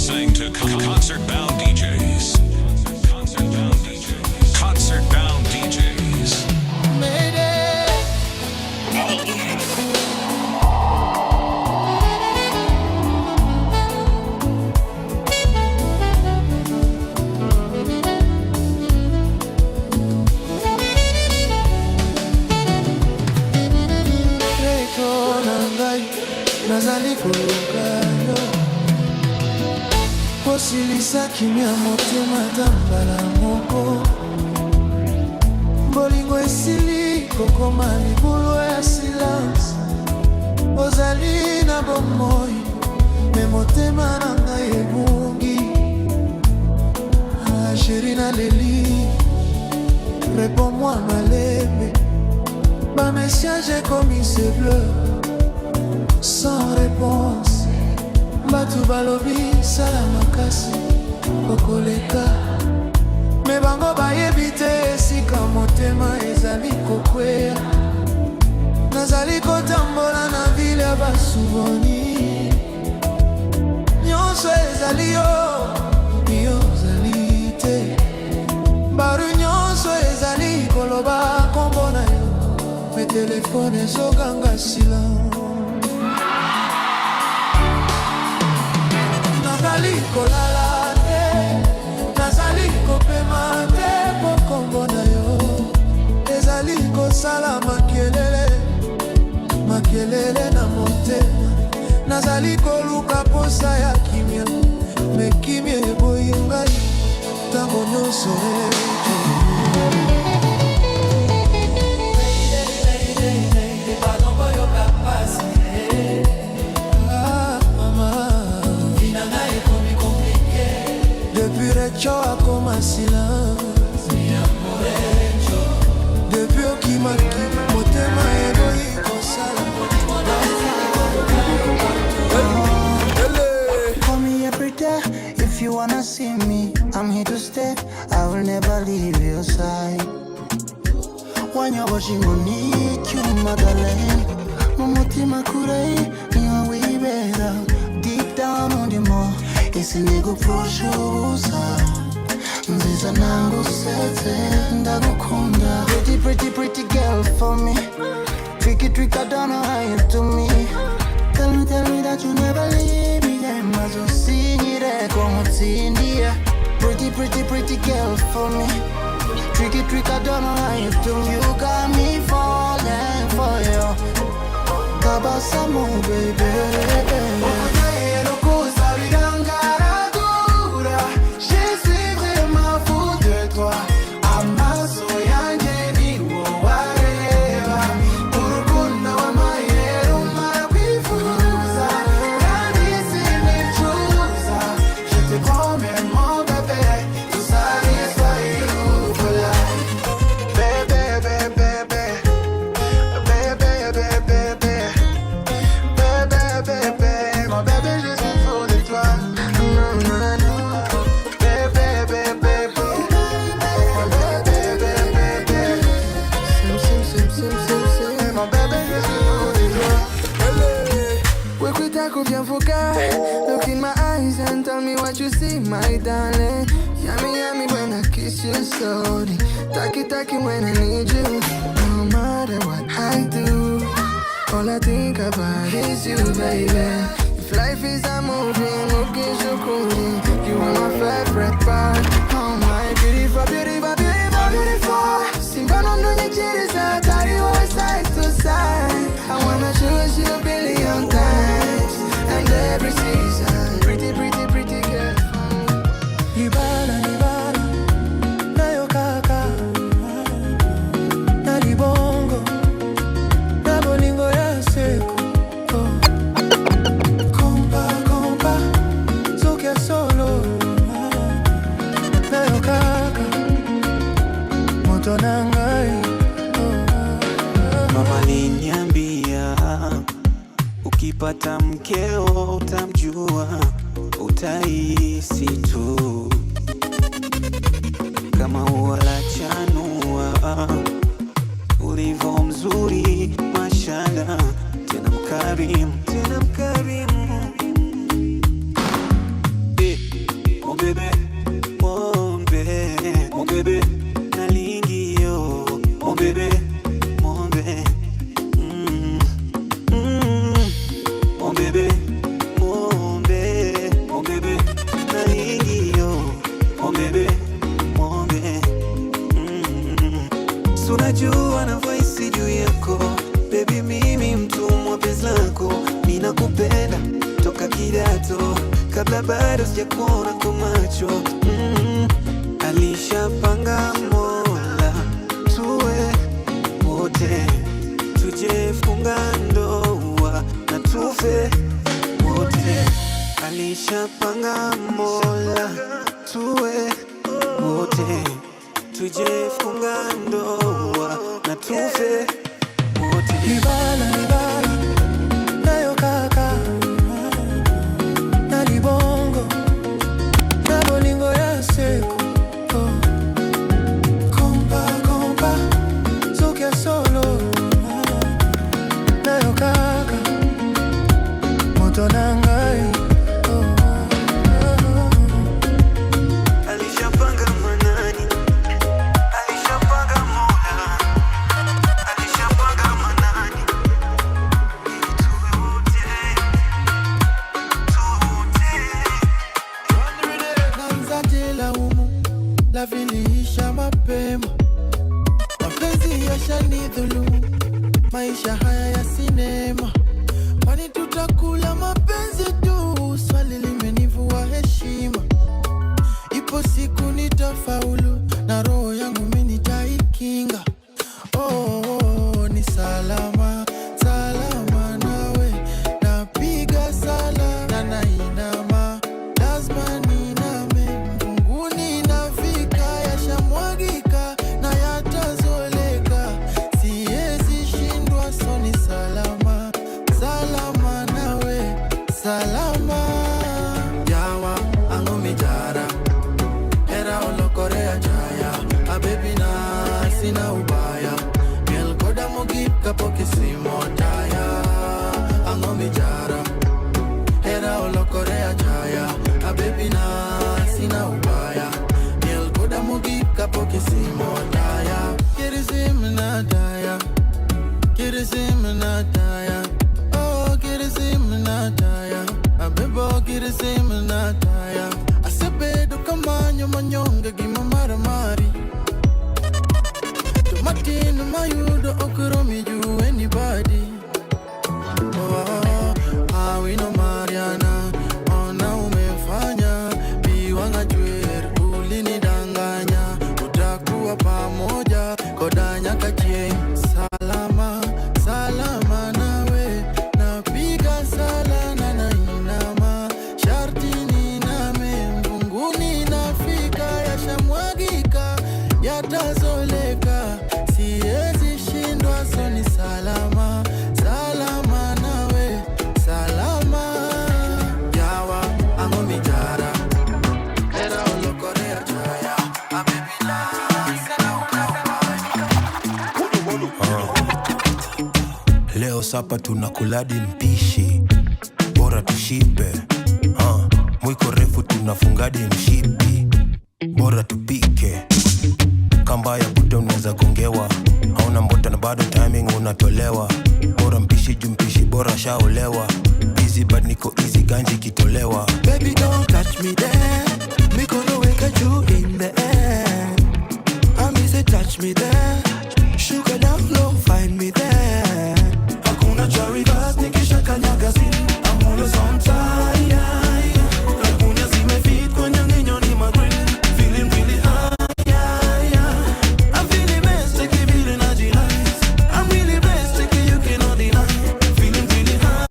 listening to concert-bound DJs. Concert-bound DJs. Concert-bound DJs. Nazali kolukano Posilisa kimia motema tambala moko Bolingo esili kokoma libulu ya silence Ozali na bomoi me motema na ngai ebungi Chérie na leli Réponds-moi malembe Ba message comme c'est bleu Sans réponse Batu balobi salamakasi Kokoleka Me bango bayebite esika motema ezali kokwea Nazali kotambola na vile ya basuboni Nyonso ezali yo Yo zali te Baru nyonso ezali koloba kombo na yo Me telefone ezoganga silence Nazali kolala te, nazali kopema te pokombo na yo Ezali kosala makelele na motema Nazali koluka posa ya kimia, me kimia eboyi ngai tango nyonso Choa comme silence Depuis okimaki motema eloi kosala Call me every day if you wanna see me I'm here to stay, I will never leave your side When you're watching on need you, Madeleine Momotima kurei, niwa way better Deep down on the more Isi nigo proshusa Nziza nangu sete Ndagukunda Pretty girl for me Tricky, I don't know how you do me Tell me that you never leave me Mazo sinyire como tindia Pretty girl for me Tricky, I don't know how you do me You got me falling for you Kabasamu baby Look in my eyes and tell me what you see, my darling. Yummy when I kiss you slowly. Taki when I need you. No matter what I do, all I think about is you, baby. If life is a movie, looking so cool, you are my favorite part. Oh my beautiful. Simba no nunye chiriza, tari always side to side. I wanna choose you a billion times. And every season, pretty girl. Libala, na yo kaka Na libongo, na bolingo ya seko Kompa, zuke solo Na yo kaka, moto nangai Mama aliniambia ukipata mkeo utamjua, utahisi tu kama ua la chanua, ulivyo mzuri mashallah, tena mkarimu kabla bado sijakuona kwa macho. Alishapanga Mola tuwe wote, tujefunga ndoa na tufe wote. Alishapanga Mola tuwe wote, tujefunga ndoa na tufe wote. Libala, libala, nayo kaka, na libongo, na bolingo ya seko. Kompa, kompa, sokia solo, nayo kaka, moto nangai. La vilisha mapema, mapenzi yashanidhulumu, maisha haya ya sinema. Kwani tutakula mapenzi tu? Swali limenivua heshima. Ipo siku nitafaulu, na roho yangu mimi nitaikinga. Oh, ni salama, salama nawe. Napiga sala na nainama, lazima niname. Mbinguni nafika, yashamwagika na yatazoleka. Siwezi shindwa, so ni salama, salama nawe, salama. Yawa angomijara, era olokorea jaya. A baby na sina ubaya, miel koda mogip kapoke simotaya. Angomijara, era olokorea jaya. A baby na sina ubaya, miel koda mogip kapoke simotaya. Kirizim na daya, kirizim na daya. Oh, kirizim na daya. A bebo kirizim na daya. Asebedo kamanyo manyonga gima maramari. Tomatino mayudo okromi ju anybody. Oh, we no Mariana. Ona umefanya biwanga jwer, ulinidanganya. Utakuwa pamoja kodanya kachie. Salama, salama nawe. Napiga sala na nainama, sharti niname. Mbinguni nafika, yashamwagika, yatazoleka. Siwezi shindwa, so ni salama, salama nawe, salama. Yawa angomijara, era olokorea jaya. A baby na sina Leo sapa tunakuladi mpishi, bora tushibe. Mwiko refu tunafungadi mshipi, bora tupike. Kamba ya buta unaweza gongewa, hauna mbota na bado timing unatolewa. Bora mpishi jumpishi, bora shaolewa. Busy but niko easy, ganji kitolewa. Baby don't touch me there, mikono weka juu in the air. Ami say touch me there, sugar down low, find me there. Hakuna cha reverse, nikisha kanyaga zini, I'm always on time. Hakuna zimefit kwenye ninyo ni magreen, feeling really high. I'm feeling best, take it really nice. I'm really best, take it you cannot deny. Feeling really high.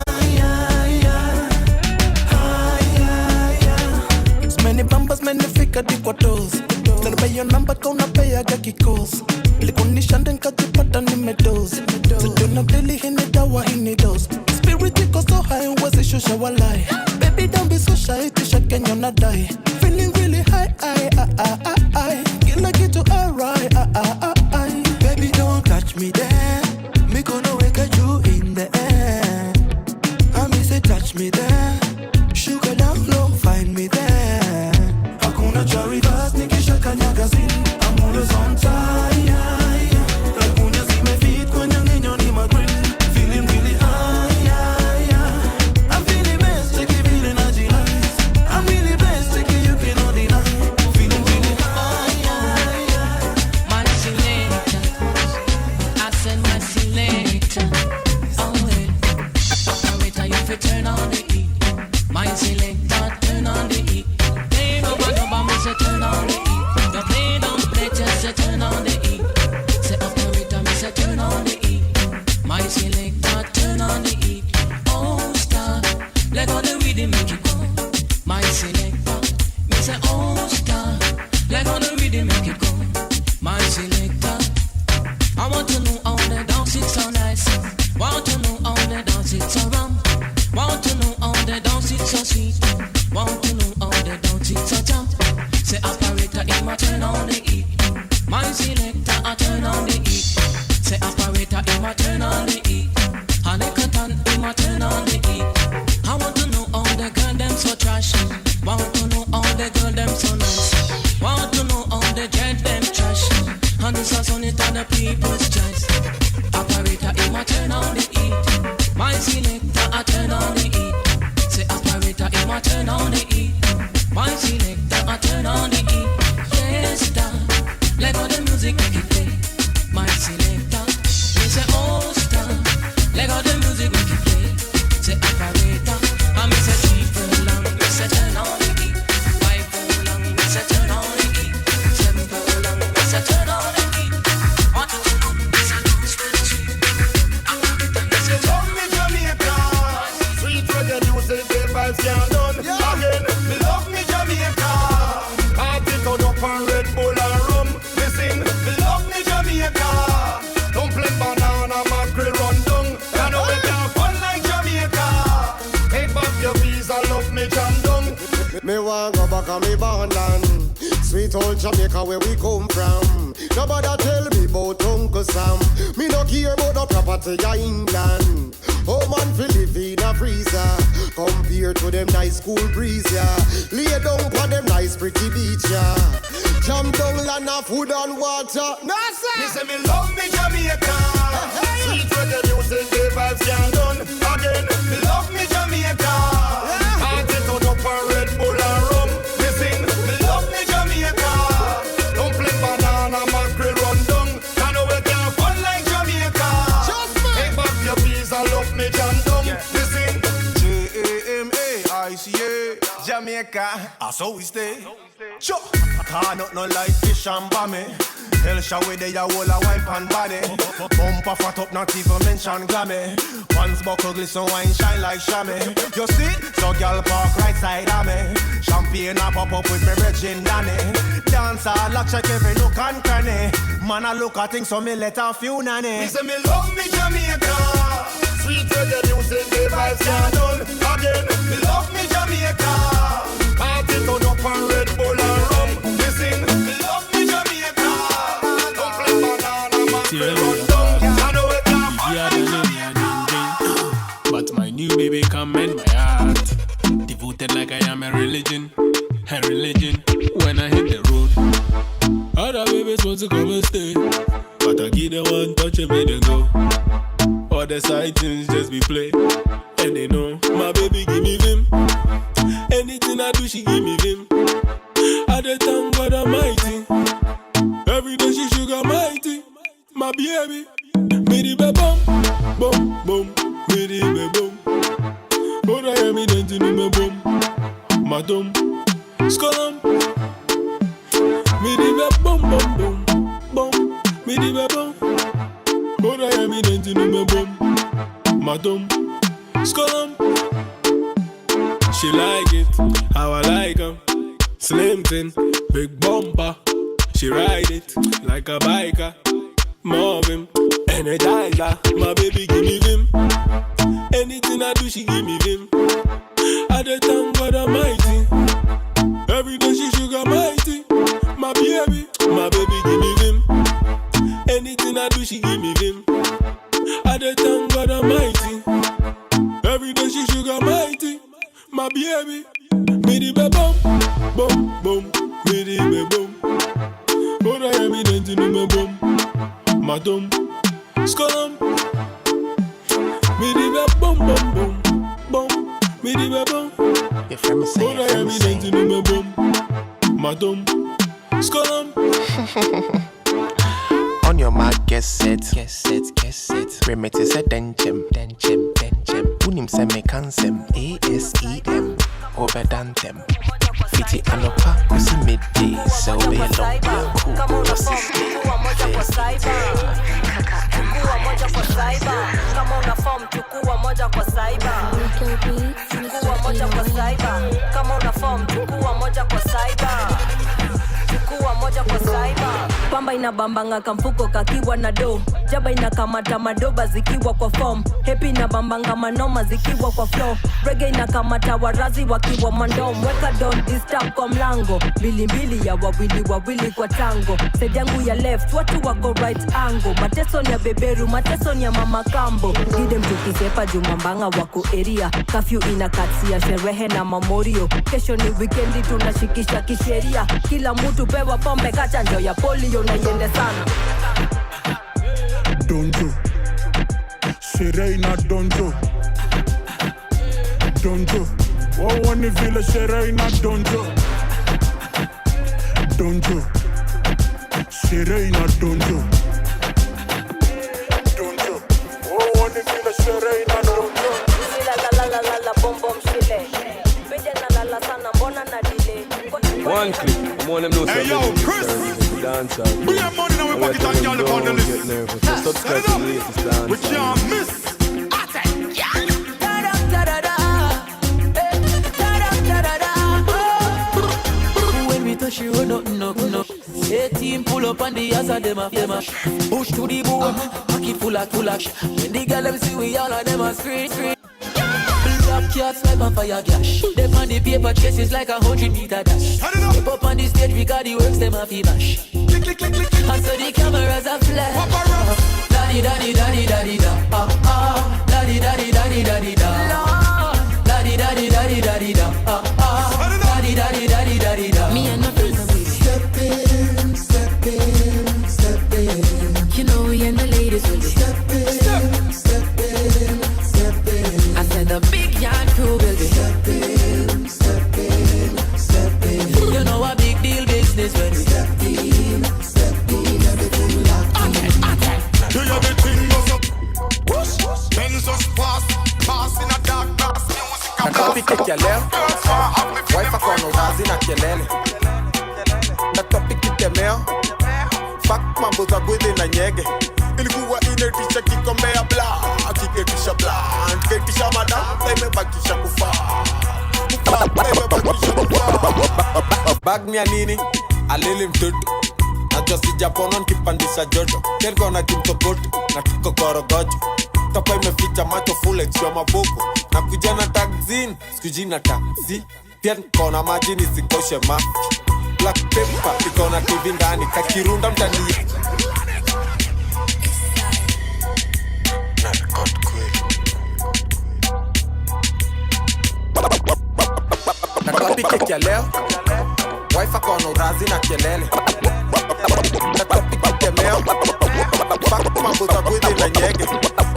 Many bumpers, many figure deep waters. Then pay your number, gonna pay a gaki calls. Likunisha nkajipata nimedoze. Sijuna daily hini dawa hini dose. Spirit iko so high, uwezi shusha walai. Baby don't be so shy, tisha Kenya unadai. Feeling really high, kila kitu alright, Baby don't touch me there, mikono weka juu in the air. Ami say touch me there, sugar down low, find me there. Hakuna cha reverse, nikisha kanyaga zini, I'm always on time. Hakuna zimefit kwenye ninyo ni magreen, feeling really high. I'm feeling best, take it really nice. I'm really best, take it you cannot deny. Feeling really high. My selector, I said my selector. Oh wait, operator, you fi turn on the heat. My selector, turn bounce it so sweet. Want to know how they bounce it so jump. Say operator, him a turn on the heat. My selector, a turn on the heat. Say operator, him a turn on the heat. And a cotton, him a turn on the heat. I want to know how the girl them so trash. Want to know how the girl them so nice. Want to know how the jet them trash. And this is on it on the people's choice. Operator, him a turn on the heat. My selector, a turn on the heat. Say operator, him a turn on the heat. My selector, a turn on the heat. Yes, da. Let go the music make it play. My selector, we say oh star. Let go the music make it play. Say operator, I me say 3 furlong, me say turn on the heat. 5 furlong, me say turn on the heat. 7 furlong, me say turn on the heat. 1, 2, 3, me say don't spend the street. Operator, me say love me Jamaica. Sweet reggae music, the vibes can't done. Again, me love me Jamaica. Party turn up on Red Bull and rum. Listen, me love me Jamaica. Dumpling, banana, mackerel, run down. You know we can't fun like Jamaica. Take back your visa, love me jam down. Me want go back on me borderland. Sweet old Jamaica where we come from. Nobody tell me about Uncle Sam. Me no care about the property of England. Oh man, feel live in a freezer. Compared to them nice cool breeze, yeah. Lay down for them nice pretty beach, yeah. Jam down land of food and water. No sir. Me say me love me Jamaica. Sweet reggae music, the vibes can't done. Again, me love me Jamaica. Party turn up on Red Bull and rum. Listen, me love me Jamaica. Dumpling, banana, mackerel, run down. You know we can't fun like Jamaica. Take back your visa, love me jam down. Listen, Jamaica, Jamaica, that's how we stay. Sure, can't not no like fish and bammy. Hell shall we there, whole a wipe and body. Bumper fat up, not even mention glammy. Pants buckle glisten, wine shine like chamois. You see, so girl park right side of me. Champagne a pop up with me Regine Danny. Dance a lock check every look and cranny. Man a look at things so me let a few nanny. me say me love me Jamaica. Sweet reggae music, the vibes can't done. Again, me love me Jamaica. Party turn up on Red Bull and rum. Listen, me love me Jamaica. Don't play banana, man, we run down. I know it can't fun like Jamaica. But my new baby come in my heart. Devoted like I am a religion. When I hit the road, other babies want to come and stay, but I give them one touch and make them go. All the side things just be play, and they know my baby give me vim. Anything I do, she give me vim. I dey thank God Almighty. Every day she sugar mighty. My baby, me the be boom, boom, boom, me the be boom. But I am in the me boom, madam, skolum. Me the be boom, boom, boom, boom, me the be boom. But I am in the me boom, madam, skolum. She like it, how I like 'em. Slim thin, big bumper. She ride it like a biker. Marvin, energizer. My baby give me vim. Anything I do, she give me vim. I dey thank God Almighty. Every day she sugar mighty. My baby give me vim. Anything I do, she give me vim. I dey thank God Almighty. Every day she sugar mighty. My baby, me the be boom, boom, boom, me the be boom. But I am in the me boom, madam, skolum. Me the be boom, boom, boom, boom, me the be boom. Your friend me say, But I am in the me boom, madam, skolum. on your mark, get set. Remit is a denchem. Unim se me cansem, ASEM, over dantem. Fiti anopa, kusi midday, so be a long day, cool, just Chukua moja kwa cyber. Chukua moja kwa cyber. Kama una form chukua moja kwa cyber. Chukua moja kwa cyber. Kama una form chukua moja kwa cyber. chukua moja kwa cyber. Pamba inabambanga kamfuko kakiwa na do. Jaba inakamata madoba zikiwa kwa form. Happy inabambanga manoma zikiwa kwa flow. Reggae inakamata warazi wakiwa mandom. Weka don't disturb kwa mlango. Mbili ya wawili kwa tango. Side yangu ya left watu wako right angle. Mateso ni ya beberu, mateso ni ya mama kambo. Gide mtukisepa jumambanga wako area. Kafyu inakatia sherehe na mamorio. Kesho ni weekendi tunashikisha kisheria. Kila mtu pewa pombe kachanjo ya polio na yende sana. Donjo Shereina Donjo Donjo Wawani vile Shereina Donjo Donjo Shereina Donjo Donjo Wawani vile Shereina Donjo La bom bom shile. Beja na la sana mbona na delay. One clip, I'm on them no. Hey yo, Chris! Dancer. We have money now, we pocket and y'all look on the list. Subscribe to the latest dance. We can't miss. When we touch you, no. 18 pull up on the ass of them a push to the boom, pack it full of When the girl them see we all of them a scream. Black cats swipe and fire gash. Them on the paper chases like 100-meter dash. Step up on the stage because the works them a fi mash. Click. And so the cameras are flash. Daddy da. Daddy da. Daddy da. Daddy da. Daddy da. Me and my friends are step in. You know we and the ladies will be step in. I said the big yard crew will be step in. You know a big deal business when we step in. Everything we like. Do everything goes up. Then just pass in a dark glass. Natapike kelele, wife akono razi na kelele. Natapike Kitemeo, fuck mambo za gwede na nyege. Ilikuwa inetisha kikombea bla, akiketisha bla, anketisha madam, imebakisha kufa. Bag mia nini, alili mtutu. Najua sijapono nkipandisha joto. Kelgo na kimtokoto, na tuko korogojo. Topa imeficha macho full extra mabuku. Na kujana tagzin, sikujina taxi. Pia nikona maji nisikoshe mafi. Black pepper, nikona TV ndani. Kakirunda mtani. Natapike kelele, wife akono razi na kelele. Natapike Kitemeo, fuck mambo za gwede na nyege.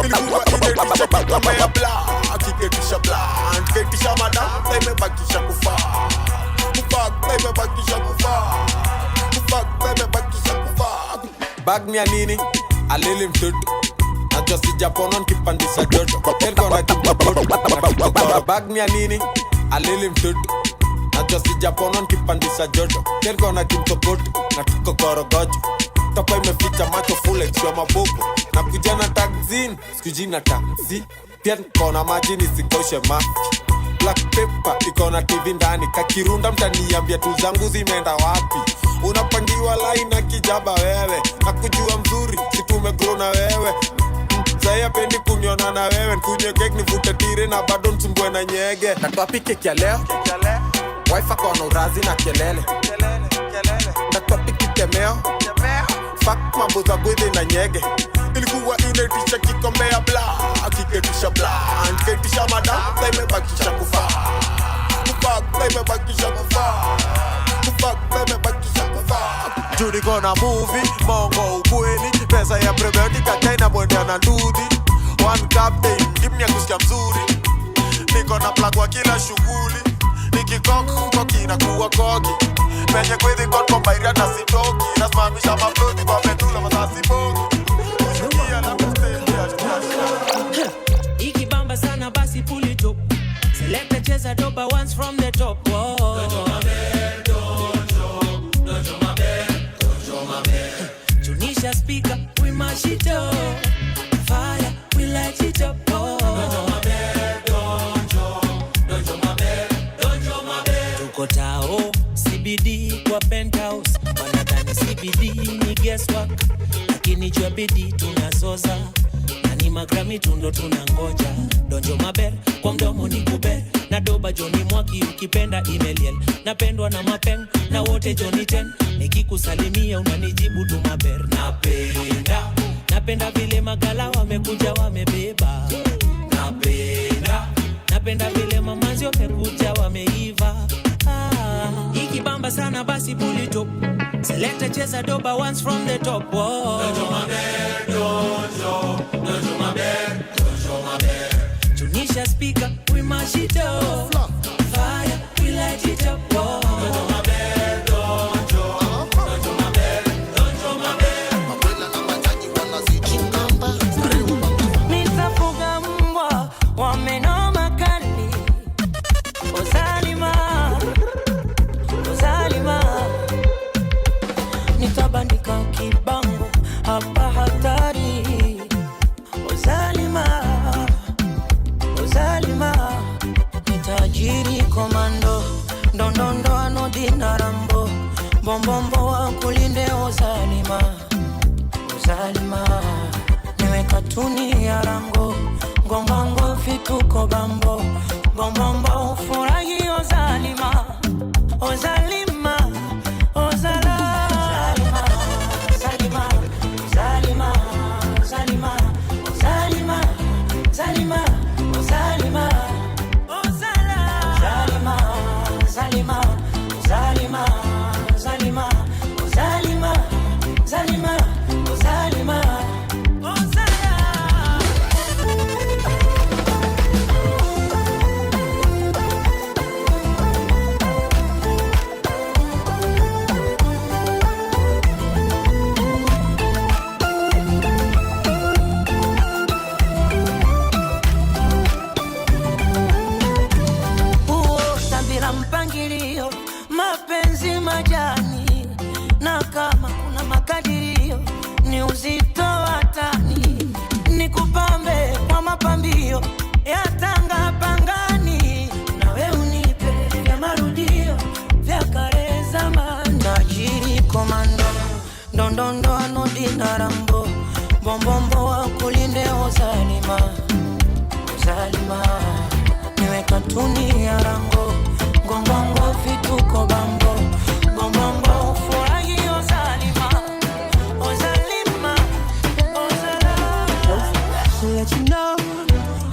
Ilikuwa inetisha kikomea bla, akiketisha bla, anketisha madam, imebakisha kufa. Imebakisha kufa. Bag mia nini, alili mtutu. Najua sijapono nkipandisha joto. Kelgo na kimtokoto. Bag mia nini, alili mtutu. Najua sijapono nkipandisha joto. Kelgo na kimtokoto, na tuko korogojo. Topa imeficha macho full extra mabuku. Na kujana tagzin, sikujina taxi. Pia nikona maji nisikoshe mafi. Black pepper, ikona TV ndani. Kakirunda mtaniambia tu zangu zimeenda wapi. Unapangiwa line na kijaba wewe. Na kujua mzuri, situmegrow na wewe. Zaya pendi kunyona na wewe. Nkunye kek nivute tire na bado nsumbwe na nyege. Natapike kelele, wife akono razi na kelele. Natapike Kitemeo, fuck mambo za gwede na nyege. Ilikuwa inetisha kikombea bla, akiketisha bla, anketisha madam, imebakisha kufa. Judy gonna movie, mongo ukweli. Pesa ya prebiotic akaina mwendea na ndudi. One captain, dimnya kusikia mzuri. Niko na plug wa kila shughuli. Nikikoki na kuwa koki. Penye kwezi kwa mbairia na sitoki. Nasimamisha maploti kwa medula masasi bogi. Ushukia na msteli ya Ikibamba sana basi pull it up. Select the cheza doba once from the top. Whoa. Don't my bed. Tunisha speaker, we mash it up. Fire, we light it up. Oh. Don't my bed. Tuko tao, CBD kwa penthouse. bidii ni guesswork, lakini jua bidii tunazoza. Na ni magrami tundo tunangoja. Donjo maber, kwa mdomo ni kuber. Na doba Johnny Mwaki ukipenda email. Napendwa na mapeng, na wote Johnny 10. Nikikusalimia unanijibu tu maber. Napenda vile magala wamekuja wamebeba. Napenda vile mamazi wamekuja wameiva. Ikibamba sana basi pull it up. Select a cheza doba once from the top. Donjo maber, donjo maber. Tunisha speaker, we mash it up. Fire, we light it up. Donjo maber, donjo maber, donjo maber. Mabwela na majaji wanazijingamba. Nitafuga mbwa wamenoma kali. Ozalima nitabandika kibango hapa hatari. Ozalima nitajiri komando. Ndondondo anodina rambo. Bombombo wa kulinde Ozalima. Niwe katuni ya rango. Ngongongo fituko bambo. Bombombo ufurahi Ozalima. Mapenzi majani, na kama kuna makadirio ni uzito watani. Nikupambe kwa mapambio ya tanga pangani. Nawe unipe vya marudio vya kare zamani. Tajiri komando, ndondondo anodina rambo. Bombombo wa kulinde Ozalima. Niwe katuni ya rango. Gongongo fituko bambo. Bombombo ufurahi Ozalima. So let you know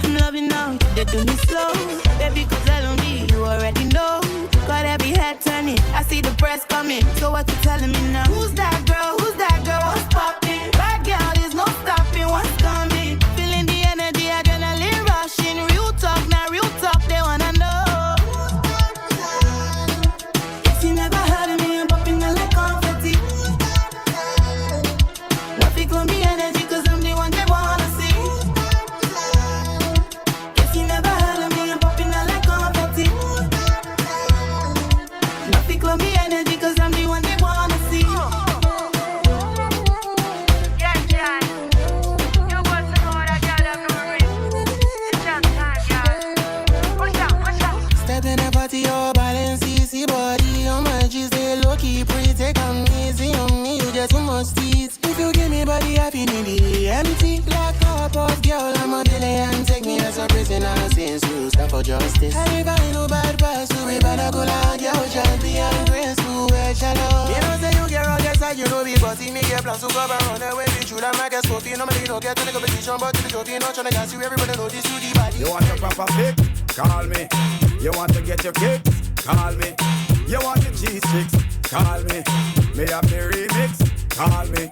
I'm loving now, they do me slow. Baby, cause I don't need you already know. Got every head turning, I see the press coming. So what you telling me now? Who's that girl? What's popping? Bad girl, there's no stopping, what's coming? Feeling the energy, adrenaline rushing. Real talk, now real talk, they wanna know. If you never heard of me, I'm popping out like confetti. Nothing gon' be energy, cause I'm the one they wanna see. If you never heard of me, I'm popping out like confetti. Nothing gon' be energy, cause I'm the one they wanna see. Step in the party, your balance easy body. On my G's, they low-key pretty. Take them easy on me, you get too much teeth. If you give me body, I feel in the empty. Black up of girl, I'm a billion. Take me as a prisoner since you stand for justice. I ain't no bad pass, so we better go like yo, champion, graceful, well, shallow. You know, say you get all this side, you know, but see me get plans to cover on the way. Be true, that my guess, Sophie, normally don't get to the competition, but to the trophy, not trying to gas you, everybody know this, you the body. You want your proper fix? Call me. You want to get your kicks? Call me. You want your cheese sticks? Call me. Me have the remix? Call me.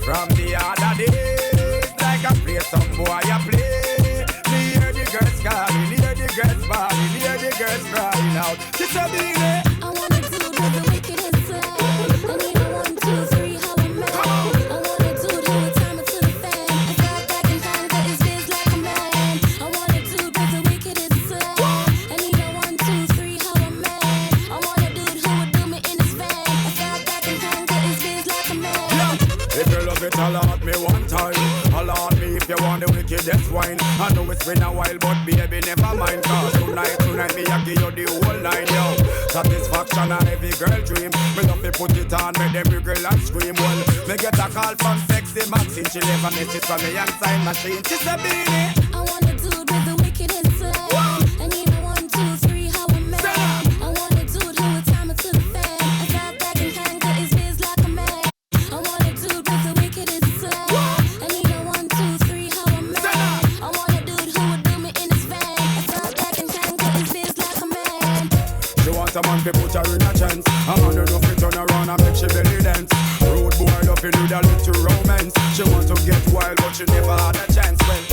From the other days, like I play some boy I play. Me hear the girls calling, hear the girls bawling, hear the girls crying out. It's a big day. I wanna do the wickedest slay. I need a 1, 2, 3, how I'm mad. I wanna do the whole time to the fan. I got back in time, got his biz like a man. I wanna do the wickedest slay. I need a 1, 2, 3, how I'm mad. I wanna do who would do me in his van. I got back in time, got his biz like a man. If you love it, allow me one time. Allow me if you want the wickedest wine. I know it's been a while, but baby, never mind. Cause tonight, me I give you the whole line, yo. Satisfaction a every girl dream. Me love to put it on, make them wiggle and scream. Well, me get a call from sexy Maxine. She leave a message from me and sign machine. She said, Beanie, I want a dude with the wickedest slang. I need a 1, 2, 3, how a man. I want a dude who would time it to the fan. I got back and hang, got his biz like a man. I want a dude with the wickedest slang. I need a 1, 2, 3, how a man. I want a dude who would do me in his van. I got back and hang, got his biz like a man. she want a man to put her in a chance. A man enough to turn around and make she belly dance. Rude boy up in with a little romance. She want to get wild but she never had a chance. Well,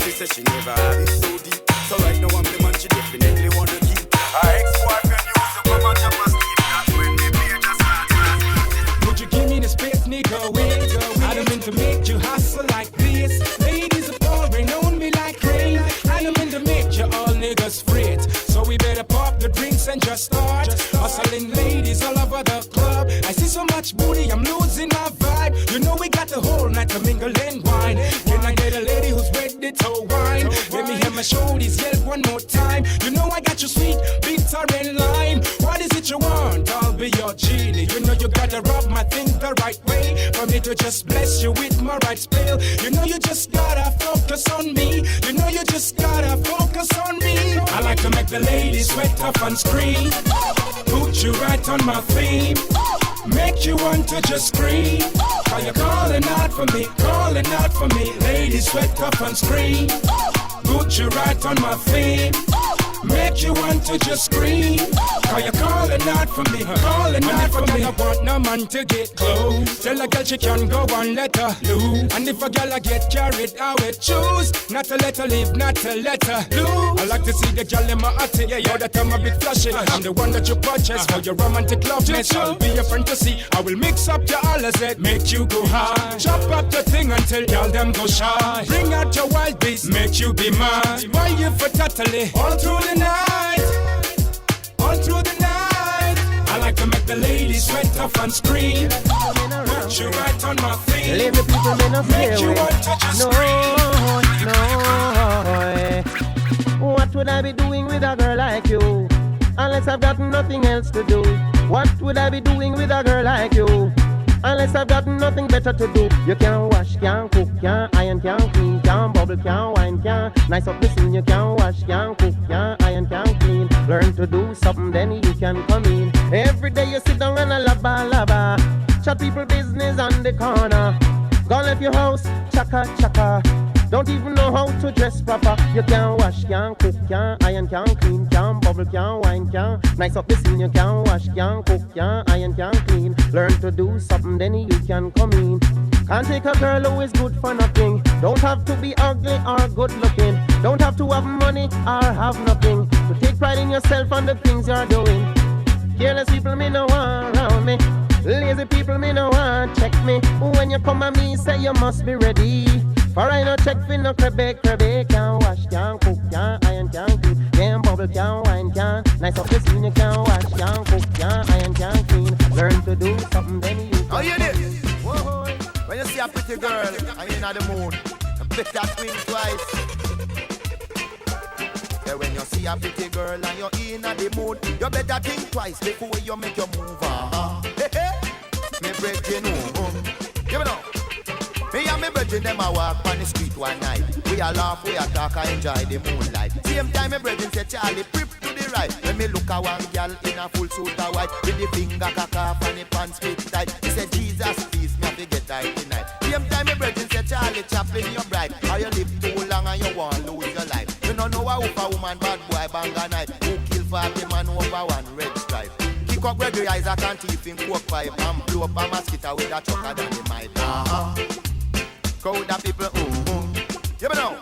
she said she never had it so deep. So right now I'm the man she definitely want to keep. Her ex-boyfriend used to come and jump and sleep. That's when the beer just started. Would you give me the space, nigga? Wait, I don't mean to make you hustle like this. Ladies are pouring on me like rain. I don't mean to make you all niggas fret. So we better pop the drinks and just start hustling ladies all over the club. I see so much booty, I'm losing my vibe. You know we got the whole night to mingle and wine. Can I get a lady who's ready to wine? Let me hear my shoulders yell one more time. You know I got you sweet, bitter and lime. What is it you want? I'll be your genie. You know you gotta rub my thing the right way for me to just bless you with my right spell. You know you just gotta focus on me. You know you just gotta focus on me. I like to make the ladies sweat up and scream. Put you right on my theme. Make you want to just scream. Cause you're calling out for me, calling out for me. Ladies sweat up and scream. Put you right on my theme. Make you want to just scream. Cause you're calling out for me, calling out for me. I want no man to get close. Tell a girl she can go and let her loose. And if a girl I get carried, I will choose not to let her live, not to let her lose. I like to see the girl in my attic. Yeah, that I'm a bit flashy. I'm the one that you purchase for your romantic love. I'll be your fantasy. I will mix up your Alizé, make you go high. Chop up the thing until y'all them go shy. Bring out your wild beast, make you be mine. Why you for totally all through the night, all through the night. I like to make the ladies sweat up and scream. Put you right on my feet. Leave the people in a make you want to just scream. No. What would I be doing with a girl like you? Unless I've got nothing else to do. What would I be doing with a girl like you? Unless I've got nothing better to do. You can't wash, can't cook, can't iron, can't clean, can't bubble, can't wine, can't nice up the scene. You can't wash, can't cook, can't iron, can't clean. Learn to do something, then you can come in. Every day you sit down and a laba. Chat people business on the corner. Gone left your house, chaka chaka. Don't even know how to dress proper. You can't wash, can't cook, can't iron, can't clean, can't bubble, can't wine, can't nice up the scene. You can't wash, can't cook, can't iron, can't clean. Learn to do something, then you can come in. Can't take a girl who is good for nothing. Don't have to be ugly or good looking. Don't have to have money or have nothing. To take pride in yourself and the things you're doing. Careless people me no want around me. Lazy people me no want check me. When you come at me, say you must be ready. For I no check for no crebe. Can't wash, can't cook, can't iron, can't clean. Can't bubble, can't wine, can't nice up the scene. You can't wash, can't cook, can't iron, can't clean. Learn to do something, then you can. Oh, you this? Whoa. When you see a pretty girl and you're in the mood, better think twice. Yeah, when you see a pretty girl and you're in the mood, you better think twice before you make your move. Me break you know. Give me now. Me and me brethren them a walk on the street one night. We a laugh, we a talk, I enjoy the moonlight. Same time me brethren say Charlie, prip to the right. When me look at one girl in a full suit of white, with the finger cock off and the pants fit tight. He said Jesus please me have to get tight tonight. Same time me brethren say Charlie, Chaplin you're bright. How you live too long and you want lose your life. You don't know a woman, bad boy, bang a night. Who kill 40 man over one red stripe. Kick up Gregory Isaac and teeth in coke pipe and blow up a mosquito with a chucker than the mic. Crowd of people, You know,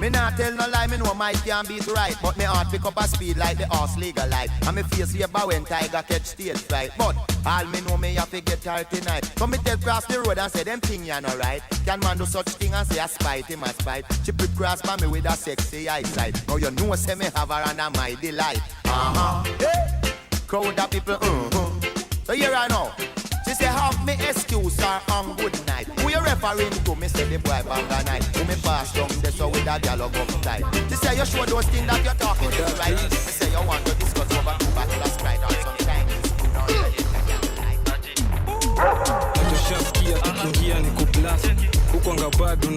me not tell no lie, me know my can beat right. But me heart pick up a speed like the horse legal life. And me face wave when tiger catch stage fright. But all me know me have to get her tonight. So me tell cross the road and say them thing you know right. Can man do such thing and say I spite him a spite. She put cross by me with a sexy eyesight. Now you know say me have her under my delight. Hey. Crowd of people, So here I know. She say have me excuse her on good night. Who you referring to? Me say the boy bang a night. Who me pass down there so with a gal up tight. She say you show those things that you're talking is right. Me say you want to discuss over two battle of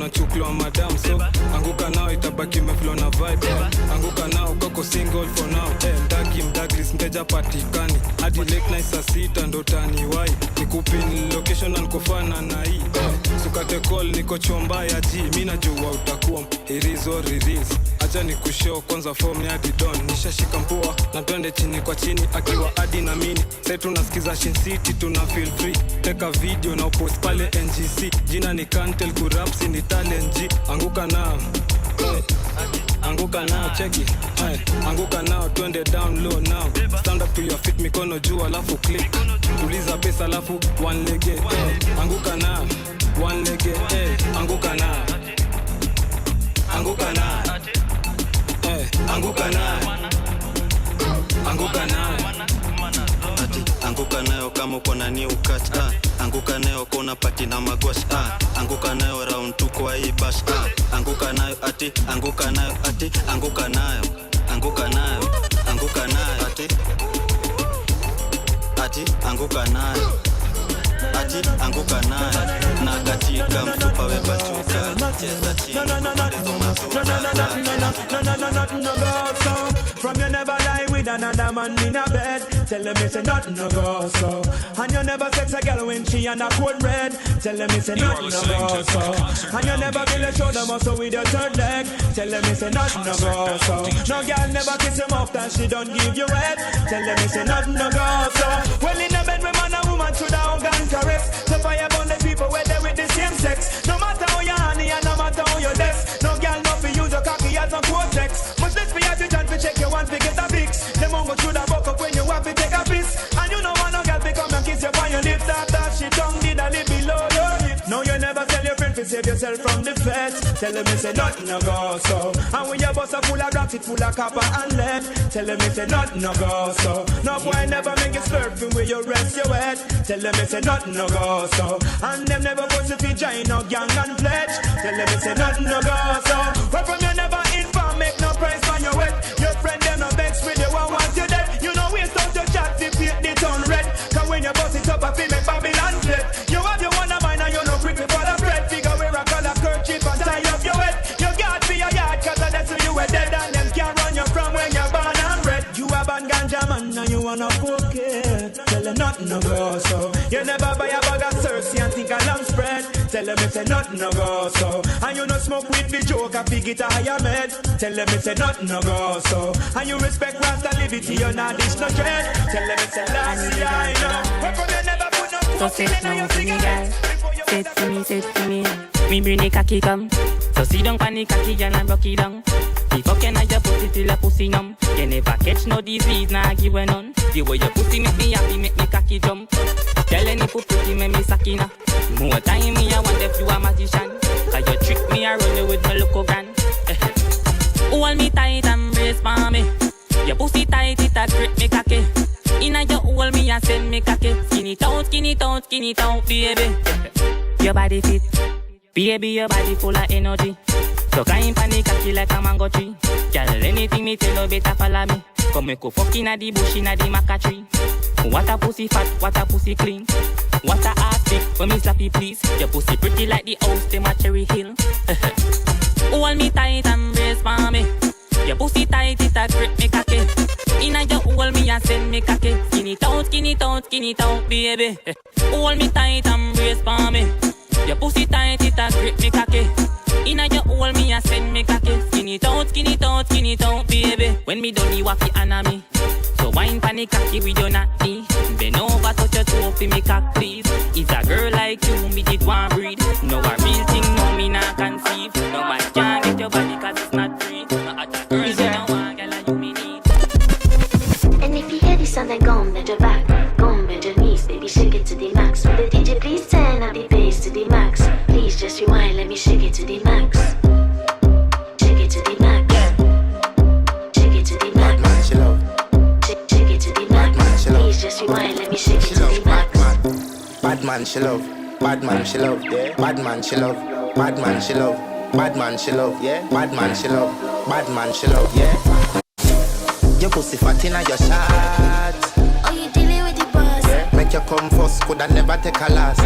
unachukua madam. So anguka nao itabaki meflow na vibe. Anguka nao koko single for now. Mdaglis mteja patikani. Hadi late night saa 6 ndo taniwai. Nikupin location na nikofana na hii. Sukate call niko chomba ya G. Mimi najua utakuwa irizo riris. Acha nikushow kwanza form ya Didon. Nishashika mpua na twende chini kwa chini akiwa hadi na mini. Sasa tunasikiza Shin City tuna feel free. Teka video na post pale NGC. Jina ni Kantel Kurapsi ni talent G. Anguka nao. Anguka nao cheki. Anguka nao twende down low now. Stand up to your feet mikono juu alafu click. Tuliza pesa alafu one leg. Anguka nao one leg. Anguka nao. Anguka nao. Anguka nao. Anguka nao. Anguka nayo kama uko na new cut. Anguka nayo kona pati na magwash. Anguka nayo round 2 kwa hii bash. Anguka nayo ati, anguka nayo ati, anguka nayo. Anguka nayo, anguka nayo ati. Ati, anguka nayo. Ati, anguka nayo. Na katika mtupa webachuka. Cheza chini. No. From you never lie with another man in a bed. Tell them it's a nothing no go so. And you never sex a girl when she on a cold red. Tell them it's a nothing no go so. And you never really show them muscle with your third leg. Tell them it's a nothing no go so. No girl never kiss him off that she don't give you head. Tell them it's a nothing no go so. Well in the bed with man and woman through the hug and caress. So fire burn the people where they with the same sex. No matter how you honey and no matter how you desk. No girl not for use your cocky as a cortex. Much less for you to try to check your one to get a fix. Them won't go through the buck up when you have to take a piss. And you know one no girl to come and kiss you on your lips. That she tongue did a little below your hips. No you never tell your friend to save yourself from the feds. Tell them it's a nothing no go so. And when your bus are full of rocks it full of copper and lead. Tell them it's a nothing no go so. No boy never make you slurping where you rest your head. Tell them it's a nothing no go so. And them never push if you join no gang and pledge. Tell them it's a nothing no go so. Where from you never inform make no price on your wet. Your friend them no vex with you one want you dead. You know we start to chat if you the turn red. Cause when you bust it up I feel make Babylon flip. You have your one of mine and you no quick for the bread. Figure where I call a kerchief and tie up your head. You got for your yard cause that's who you were dead. And them can't run you from when you're born and bred. You a bad ganja man and you wanna cook it. Tell them nothing no go so. You never buy a bag of Cersei and think a lamb spread. Tell them it's a nothing no go so. And you no smoke weed for joke and fig it a higher med. Tell them it's a nothing no go so. And you respect Rasta liberty, you not dish no dread. Tell them it's a last year, I know. Where from you never put no so sit down to me, guys. Sit to me. Me bring the cocky come. So sit down pan the cocky, girl, and rock it down. The fucking I your pussy till a pussy numb. You never catch no disease, nah give a none. The way your pussy make me happy, make me cocky jump. Tell any pretty, make me sakina. More time me, I wonder if you a magician. Cause you trick me, I run you with my local gun. Hold me tight and brace for me. Your pussy tight, it a grip me cocky. Inna you hold me and send me cocky. Skin it out, skin it out, skin it out, baby. Your body fit, baby, your body full of energy. So climb pan the cocky like a mango tree. Girl, anything me tell you better follow me. Come make you fuck inna the bush inna the maca tree. What a pussy fat, what a pussy clean. What a ass big, when me slappy please. Your pussy pretty like the house, them a Cherry Hill. Hold me tight and brace for me. Your pussy tight, it a grip me cocky. Inna you hold me and send me cocky. Skin it out, skin it out, skin it out, baby. Hold me tight and brace for me. Your pussy tight, it a grip me cocky. Inna you hold me and send me cocky. Skin it out, skin it out, skin it out, baby. When me done, you wacky anna me. So wine pan the cocky with your natty. Bend over, touch your toe fi me cock please. It's a girl like you, me did one breed. No a real thing, no me not conceive. No man can't get your body cause it's not free. No other girl, you don't want, girl, you me need. And if you hear this sound, then go and bend your back. Go and bend your knees, baby, shake it to the max. Will the DJ please turn up the bass to the max? Please just rewind, let me shake it to the max. Shake it to the max. Shake it to the max. Man, she love. Shake it to the max. Please just rewind, let me shake it to the max. Bad man, she love. Bad man, she love. Yeah. Bad man, she love. Bad man, she love. Bad man, she love. Yeah. Bad man, she love. Bad man, she love. Yeah. Your pussy fat inna your shot. Oh, you dealing with the boss? Yeah. Make make you come first, coulda never take a loss.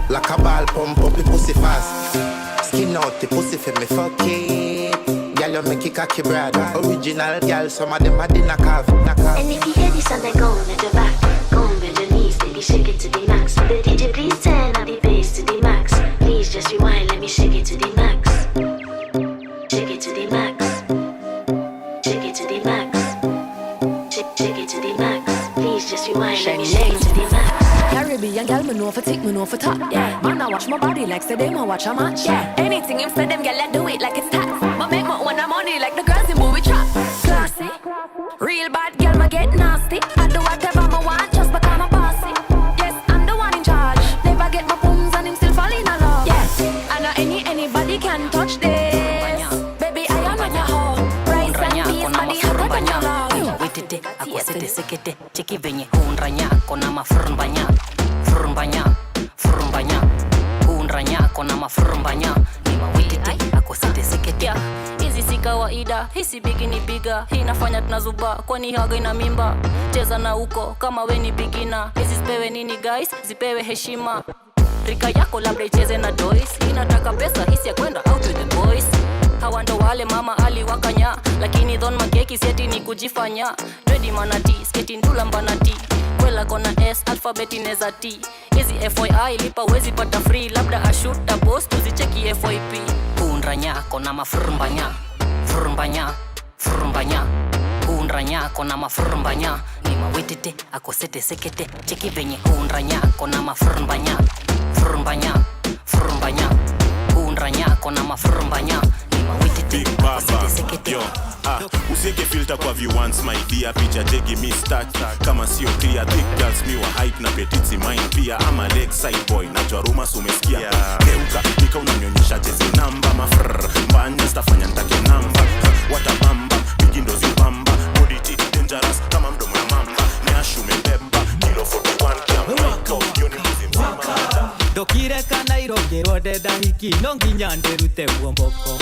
Like a ball pump up the pussy fast. Skin out the pussy for me fuck it. Girl, you make it cocky brad. Original girl, some of them are dinner carve. And if you hear this and they go on your back, go on bend your knees, baby, shake it to the max. The DJ please turn up the bass to the max. Please just rewind, let me shake it to the max. Shake it to the max. Shake it to the max. Shake it to the max. Please just rewind, let me shake it to the max. Caribbean girl, me know for tick, me know for top. Yeah, man, I watch my body like say them I watch a match. Yeah, anything him say them girl, I do it like it's tax. But make my when I'm money like the girls in movie trap. Classy, real bad girl, ma get nasty. I do whatever I want just because I'm bossy. Yes, I'm the one in charge. Never get my booms and him still fall in love. Yes, I know anybody can touch this. Baby, I am on your hoe. Rice and peas, body hotter than your love. Witete, aku sete sekete, ceki venye unranya kona mafrun banyak, frun banyak, frun banyak, unranya kona mafrun banyak. Nima witete, aku sete sekete. Hizi si kawaida, hisi bikini biga. Hii nafanya tunazuba, kwani haga ina mimba. Cheza na uko, kama we ni bikina. Hizi zipewe nini guys, zipewe heshima. Rika yako labda icheze na dois. Inataka pesa, hisi ya kwenda out with the boys. Hawa ndo wale mama aliwakanya, lakini don makeki seti ni kujifanya. Ready manati, sketi ndula mbanati. Kwela kona S, alphabeti neza T. Hizi FYI lipa wezi pata free. Labda ashuta boss, tuzicheki FYP. Unranya kona mafrumbanya, frumbanya, frumbanya. Unranya kona mafrumbanya. Nima witete, ako sete sekete, cheki venye unranya kona mafrumbanya, frumbanya, frumbanya. Unranya kona mafrumbanya. Big Baba, yo, usieke filter kwa viewants my dear. Picha jegi mi start, kama sio clear. Thick girls mi wa height na petitsi mine pia. I'm a leg side boy, najua rumors umesikia. Geuka, nika unanyonyesha jezi namba. Mafrrr, mbanya stafanya ntake namba. Watabamba, pigindo zibamba. Body tick dangerous, kama mdomo ya mamba. Nyashu membeba, kilo 41 kama Michael. Yoni mzi mzima. Dokire kana irongero deda hiki, nongi nyande rute buomboko.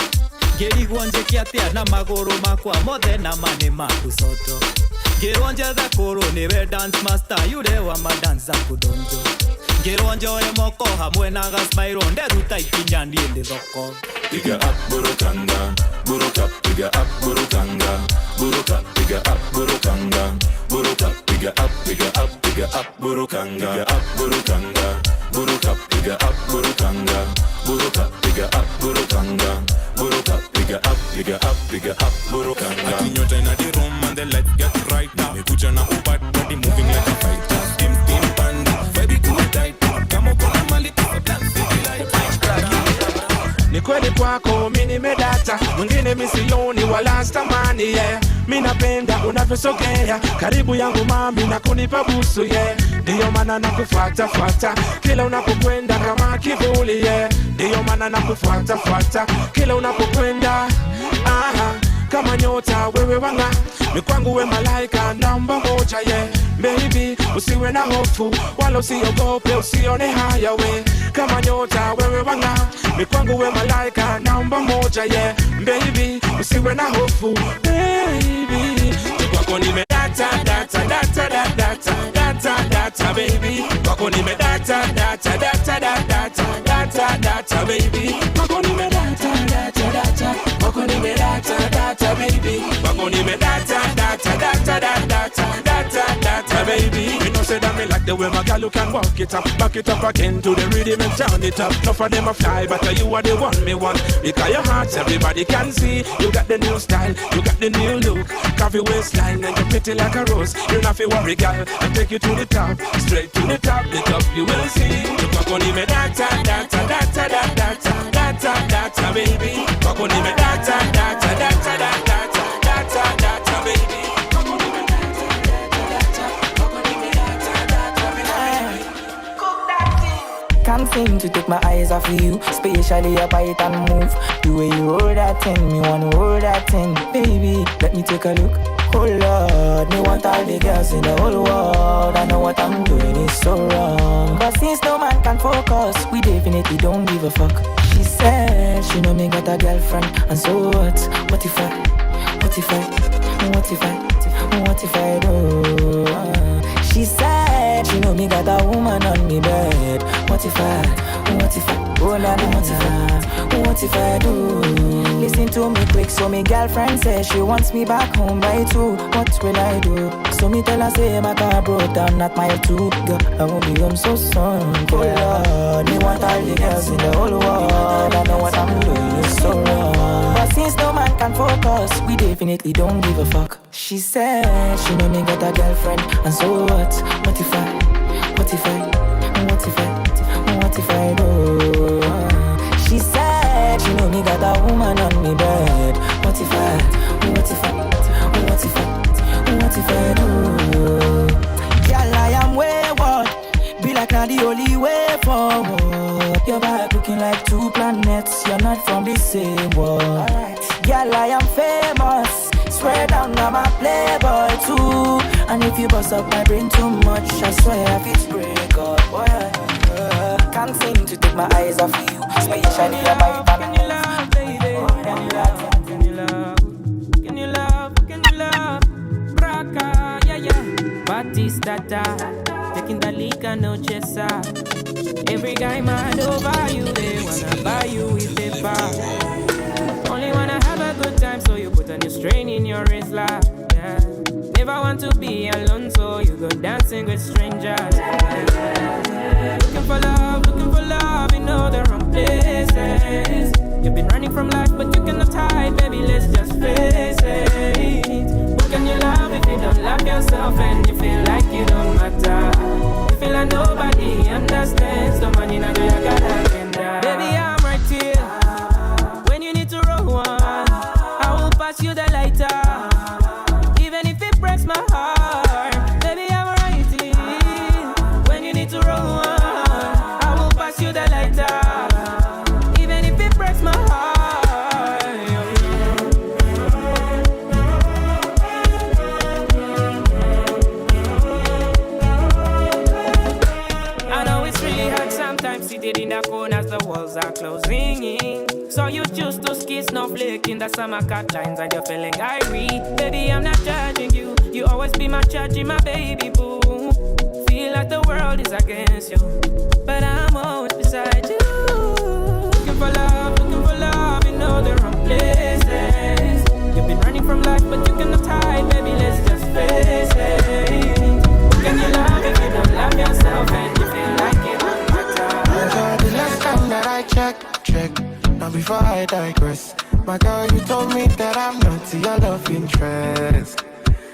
Geri guonje kiatia na magoro makwa mothe na mane makusoto. Geronje the koro niwe dance master yure wa madanza kudonjo. Geronje emoko hamwe na gasmairo nderuta ikinyani ndi thoko. Piga up burukanga, buruka, piga up burukanga, buruka, piga up burukanga, buruka, piga up, piga up, piga up burukanga, piga up burukanga, buruka, piga up burukanga, buruka, piga up burukanga, buruka, piga up, piga up, piga up burukanga. Akinyota in the room and the lights get right now. Me kucha na ubat body moving like a fighter. Steam steam panda, very too tight. Kama kuna mali pesa dance like ni kweli kwako mimi nimedata, mwingine misioni wala stamani yeah. Mimi napenda unavyosogea karibu yangu mami na kunipa busu yeah. Ndio maana nakufuata fuata kila unapokwenda kama kivuli yeah. Ndio maana nakufuata fuata kila unapokwenda kama nyota wewe wanga mikwangu we malaika namba moja yeah. Baby usiwe na hofu wala usiogope usione haya we kama nyota wewe wanga mikwangu we malaika namba moja yeah. Baby usiwe na hofu baby kwako nimedata data data data data data baby kwako nimedata data data data data data baby kwako nimedata data data kwako nimedata data baby kwako nimedata data data data data data baby. You know say that me like the way my girl you can walk it up, back it up again to the rhythm and turn it up. Enough of them a fly, but you are the one me want. Because your heart everybody can see. You got the new style, you got the new look. Coffee waistline and you're pretty like a rose. You not feel worry girl, I'll take you to the top, straight to the top you will see. You walk on me data data data data data data baby. Walk on me data data data data data data baby. Can't seem to take my eyes off of you, especially your bite and move. The way you roll that thing, me wanna roll that thing. Baby, let me take a look. Oh Lord, me want all the girls in the whole world. I know what I'm doing is so wrong, but since no man can focus, we definitely don't give a fuck. She said she know me got a girlfriend, and so what? What if I do? She said she know me got a woman. me bed. What if I, oh la la, what if I do? Listen to me quick, so me girlfriend says she wants me back home by 2. What will I do? So me tell her say my car broke down at mile 2. Girl, I won't be home so soon. Oh Lord, me want all the girls in the whole world. I know what I'm doing is so wrong, but since no man can focus, we definitely don't give a fuck. She said she know me got a girlfriend, and so what? What if I do? She said she know me got a woman on me bed. What if I do? Girl, I am wayward. Be like not the only way forward. Your back looking like 2 planets. You're not from the same world. Girl, I am famous. Swear down, I'm a playboy too. And if you bust up my brain too much, I swear if it's break up. Boy, can't seem to take my eyes off you. Especially about Can you love, baby? Can you love? Can you love? Can you love? Can you love? Braka, yeah. Batistata, taking the leak and no chaser. Every guy mad over you, they wanna buy you with paper. Only wanna have a good time, so you put a new strain in your wrist, yeah. Never want to be alone, so you go dancing with strangers. Looking for love in all the wrong places. You've been running from life, but you cannot hide, baby, let's just face it. What can you love if you don't love yourself and you feel like you don't matter? You feel like nobody understands the money now you got agenda. Baby, I'm right here when you need to roll one. I will pass you the lighter, even if it breaks my heart. Baby, I'm right here when you need to roll one. I will pass you the lighter, even if it breaks my heart. I know it's really hard sometimes seated in the corners, the walls are closing in. So you choose to ski snowflake in the summer cut lines and you're feeling irate. Baby, I'm not judging you. You always be my judge, my baby boo. Feel like the world is against you, but I'm always beside you. Looking for love in all the wrong places. You've been running from life, but you cannot hide, baby, let's just face it. What can you love if you don't love yourself and you feel like it don't matter? The last time that I check. Now before I digress, my girl, you told me that I'm not your love interest.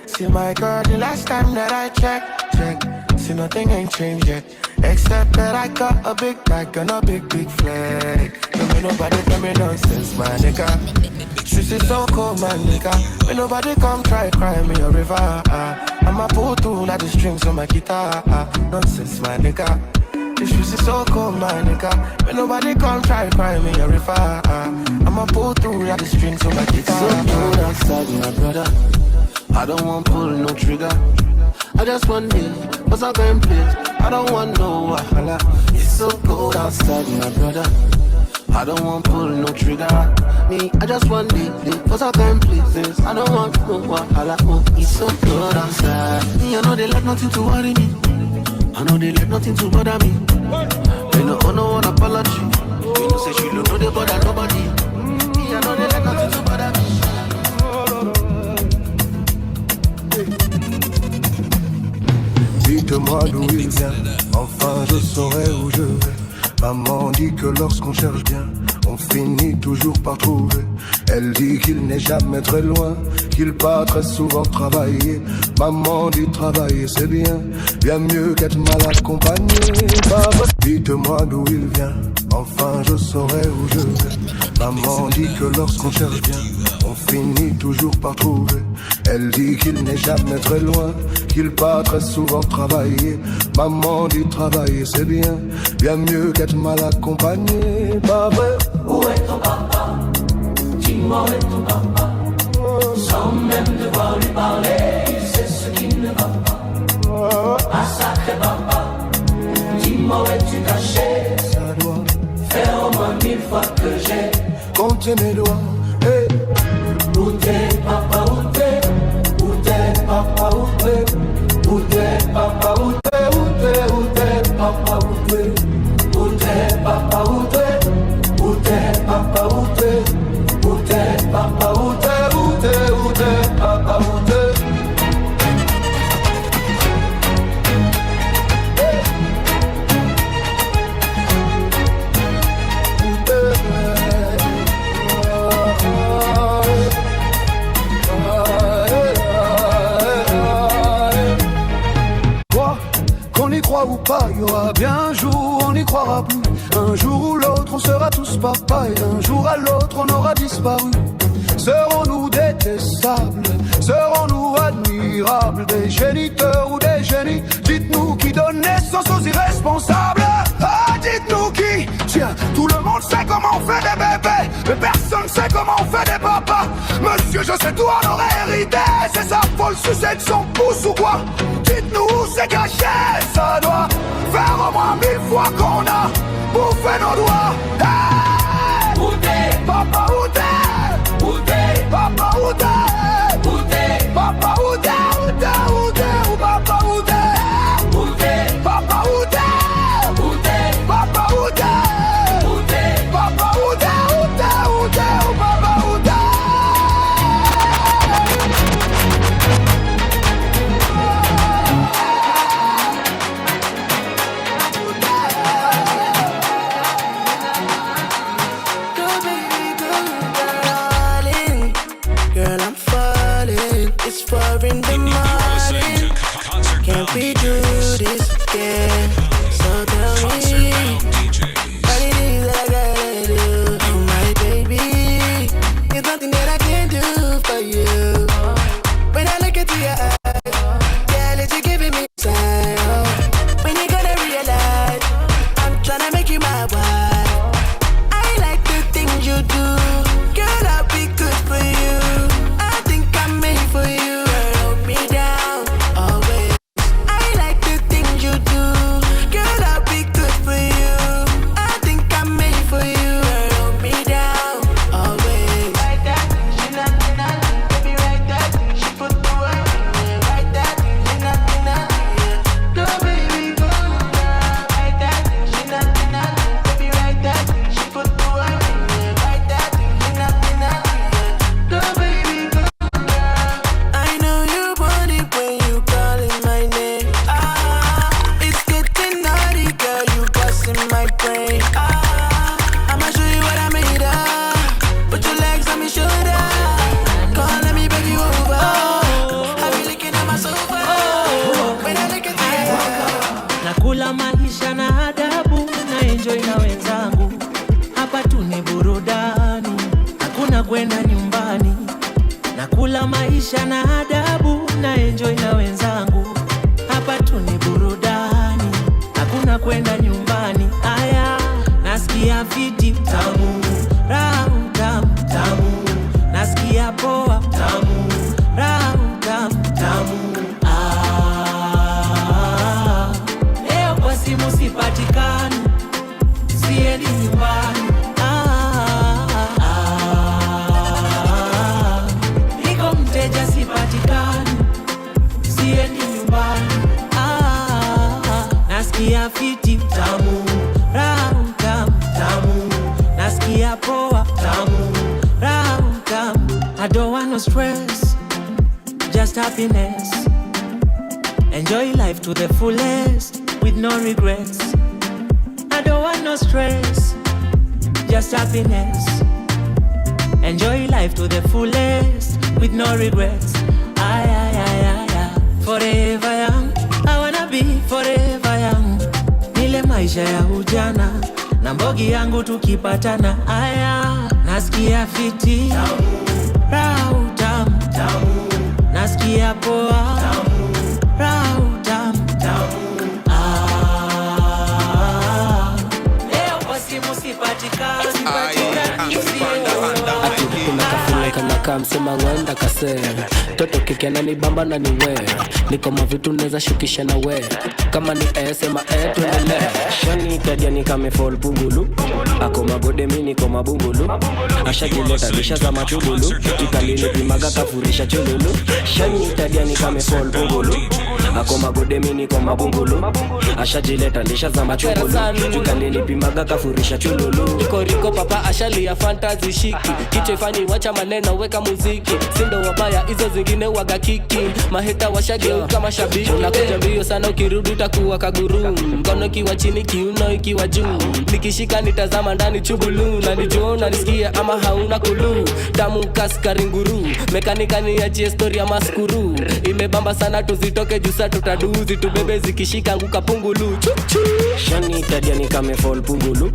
See my girl, the last time that I check, see nothing ain't changed yet, except that I got a big bag and a big flag. Don't make nobody tell me nonsense, my nigga. Streets is so cold, my nigga. When nobody come try cry me a river. I'ma pull through like the strings on my guitar. Nonsense, my nigga. This shit is so cold, my nigga. When nobody come try cry me a river. I'ma pull through like the strings on my guitar. So cold outside, my brother. I don't want pull no trigger. I just want me, cause I can play. I don't want no wahala. It's so cold outside, my brother. I don't want pull no trigger. Me, I just want me, cause I can play things. I don't want no wahala. Oh, it's so cold outside. Me, I know they like nothing to worry me. I know they like nothing to bother me. They no owe no one apology. You know say she don't know they bother nobody. Me, I know they like nothing to bother me. Dites-moi d'où il vient, enfin je saurai où je vais. Maman dit que lorsqu'on cherche bien, on finit toujours par trouver. Elle dit qu'il n'est jamais très loin, qu'il part très souvent travailler. Maman dit travailler c'est bien, bien mieux qu'être mal accompagné. Papa, dites-moi d'où il vient, enfin je saurai où je vais. Maman dit que lorsqu'on cherche bien, on finit toujours par trouver. Elle dit qu'il n'est jamais très loin, qu'il part très souvent travailler. Maman dit travailler c'est bien, bien mieux qu'être mal accompagné. Pas vrai? Où est ton papa? Dis-moi où est ton papa? Sans même devoir lui parler, c'est ce qui ne va pas. Ah sacré papa, dis-moi où es-tu caché? Ça doit faire au moins 1000 fois que j'ai compté mes doigts. Hey. Où t'es papa, où t'es? Où t'es papa, où t'es? Où t'es papa, où t'es? Où t'es papa, où t'es? croit ou pas, il y aura bien un jour on n'y croira plus. Un jour ou l'autre on sera tous papa, et d'un jour à l'autre on aura disparu. Serons-nous détestables? Serons-nous admirables? Des géniteurs ou des génies? Dites-nous qui donne naissance aux irresponsables. Ah, dites-nous qui? Tiens, tout le monde sait comment on fait des bébés, mais personne sait comment on fait des papas. Monsieur, je sais tout, on aurait hérité. C'est sa folle sucette, son pouce ou quoi? Dites-nous où c'est caché. Ça doit faire au moins 1000 fois qu'on a bouffé nos doigts. Hey! Où t'es? Papa, où t'es? Papa, où t'es? Où t'es? Papa, où t'es? Où t'es? Où t'es? Où papa, où t'es? Où t'es? Papa, où t'es? Où t'es? Papa, où t'es? Où t'es? Papa, où t'es? Où t'es? Où t'es? Où papa, où t'es? In the morning, can't we do this again? So tell me, what it is that I gotta do? Oh my baby, there's nothing that I can't do for you. When I look into your eyes, yeah, let you giving me sign. When you gonna realize, I'm tryna make you my wife. I like the things you do, girl, I'll be good for you. I think I'm made for you. Enjoy life to the fullest with no regrets. I don't want no stress, just happiness. Enjoy life to the fullest with no regrets. Forever young, I wanna be forever young. Nile maisha ya ujana, na mbogi yangu tukipatana. Nasikia fiti, rau tamu, nasikia poa, rau tamu. Leo kwa simu sipatikani. Kanaka msema ngwenda kase Toto kikiana ni bamba na ni we Niko mavitu neza shukisha na we Kama ni sema tuendele Shani kadia ni kame fall pungulu Ako magode mini koma bungulu Asha jileta lisha za matululu Tukalini pimaga kafurisha chululu Shani kadia ni kame fall pungulu Ako magode mini koma bungulu Asha jileta lisha za matululu Tukalini pimaga kafurisha chululu Riko papa asha liya fantasy shiki Kicho ifani wacha maneno weka muziki Sindo wabaya hizo zingine waga kiki Maheta washageuka mashabiki Unakuja mbio sana ukirudi utakuwa kaguru Mkono ikiwa chini kiuno ikiwa juu Nikishika nitazama ndani chubulu Na nijuona nisikia ama hauna kulu Damu kaskari nguru Mekanika ni ya story ya maskuru Imebamba sana tuzitoke jusa tutaduzi tubebe zikishika nguka pungulu chuchu. Shani tadia ni kame fall pungulu.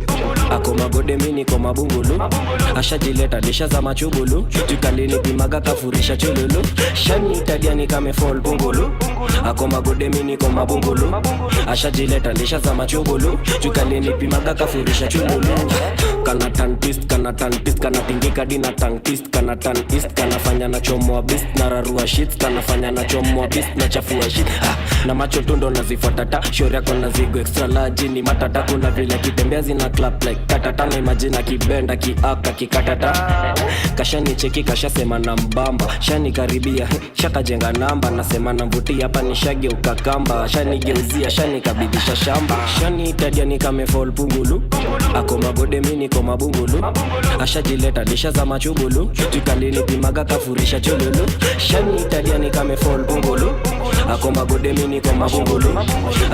Ako magode mini kwa mabungulu. Ashajileta disha za machubulu. Jukalini pimaga kafurisha chululu. Shani tadia ni kame fall pungulu. Ako magode mini kwa mabungulu. Ashajileta disha za machubulu. Jukalini pimaga kafurisha chululu. Kana tantist, kana tantist, kana tingika dina tantist, kana tantist, kana fanya na chomoa beast, na rarua shit, kana fanya na chomoa beast, na chafua shit. Na macho tundo nazifuatata, shori yako na zigo extra large ni matata, kuna vile kitembea zina clap like tatata, na imagine kibenda kiaka kikatata. Kashani cheki kasha sema na mbamba, shani karibia, shaka jenga namba, nasema na mvuti hapa ni shage ukakamba, shani geuzia, shani kabidisha shamba. Shani tadia ni kame fall pungulu, ako magode mini kwa mabungulu. Ashajileta disha za machubulu, jukalini pimaga kafurisha chululu. Shani tadia ni kame fall pungulu, ako magode mini kwa mabungulu.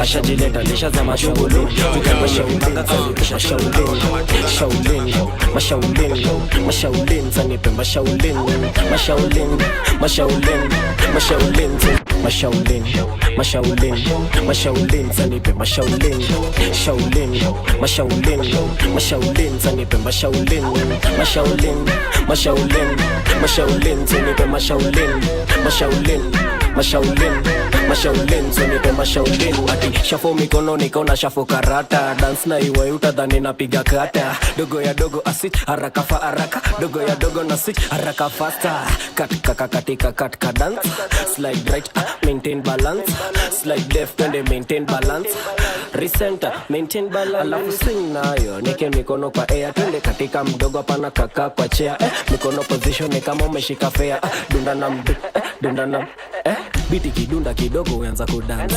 Ashajileta disha za machubulu, jukalini pimaga kafurisha Shaolin, Shaolin, Mashaolin, Mashaolin, zanipe Mashaolin, Mashaolin, Mashaolin, Mashaolin, Mashaolin, Mashaolin, Mashaolin, zanipe Mashaolin, Shaolin, Mashaolin, Mashaolin, zanipe Mashaolin, Mashaolin, Mashaolin, Mashaolin, zanipe Mashaolin, Mashaolin, Mashaolin, Mashaolin, zanipe Mashaolin. Ati shafo mikono nikona shafo karata, dance na iwe utadhani napiga kata. Dogo ya dogo asit haraka fa haraka, dogo ya dogo na switch haraka faster. Katika katika katika dance, slide right, maintain balance, slide left and maintain balance, recenter maintain balance. Alafu swing nayo nike mikono kwa air, twende katika mdogo hapana kaka kwa chair. Mikono position kama umeshika fair, dunda na dunda na biti kidunda kidogo uanza kudance,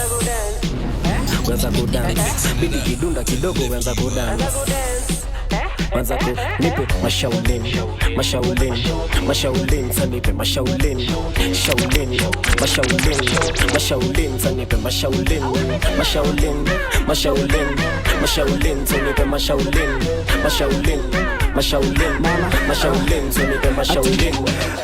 uanza kudance, biti kidunda kidogo uanza kudance. Wanza ku nipe Mashaolin, Mashaolin, Mashaolin, zanipe Mashaolin, Shaolin, Mashaolin, Mashaolin, zanipe Mashaolin, Mashaolin, Mashaolin, Mashaolin, zanipe Mashaolin, Mashaolin, Mashaolin, Mashaolin, zanipe Mashaolin.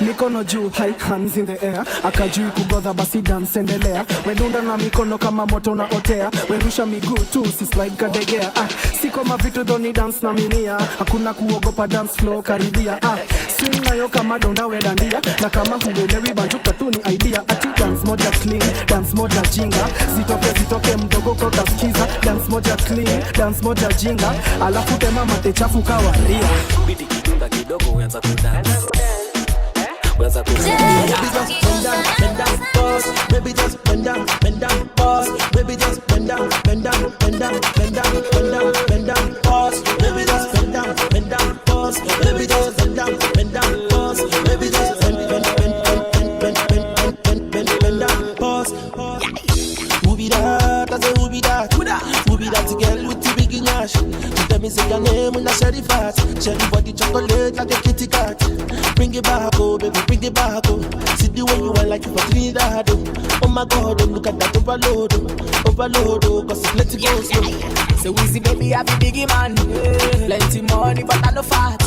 Mikono juu, high hands in the air. Akajui kugodha basi dance endelea. Wedunda na mikono kama moto na otea. Werusha miguu tu si slide kadegea. Siko mavitu dhoni dance na minia. Hakuna kuogopa dance floor karibia. Swing nayo kama donda wedandia. Na kama huelewi banjuka tu ni idea. Ati dance moja clean, dance moja jinga. Zitoke mdogo kwa skiza. Dance moja clean, dance moja jinga. Alafu tema mate chafu kawaria. Biti kidunda kidogo uanza kudance. Uanza kudance. Baby just bend down, pause. Baby just bend down, pause. Baby just bend down, bend down, bend down, bend down, bend down, bend down, pause. Baby just bend down, pause. Baby just bend down, pause. Baby just bend down, pause. Who be that? I say who be that? Who be that girl with the big nyash? Tell me say your name when I share the fat. Share the body chocolate like a kitty cat. Bring it back, oh baby, bring it back, oh. See the way you are like you for Trinidad, oh. Oh my God, oh, look at that overload, oh. Overload, oh, cause it's let it go slow. So easy, baby, I be biggie man. Plenty money, but I no fat.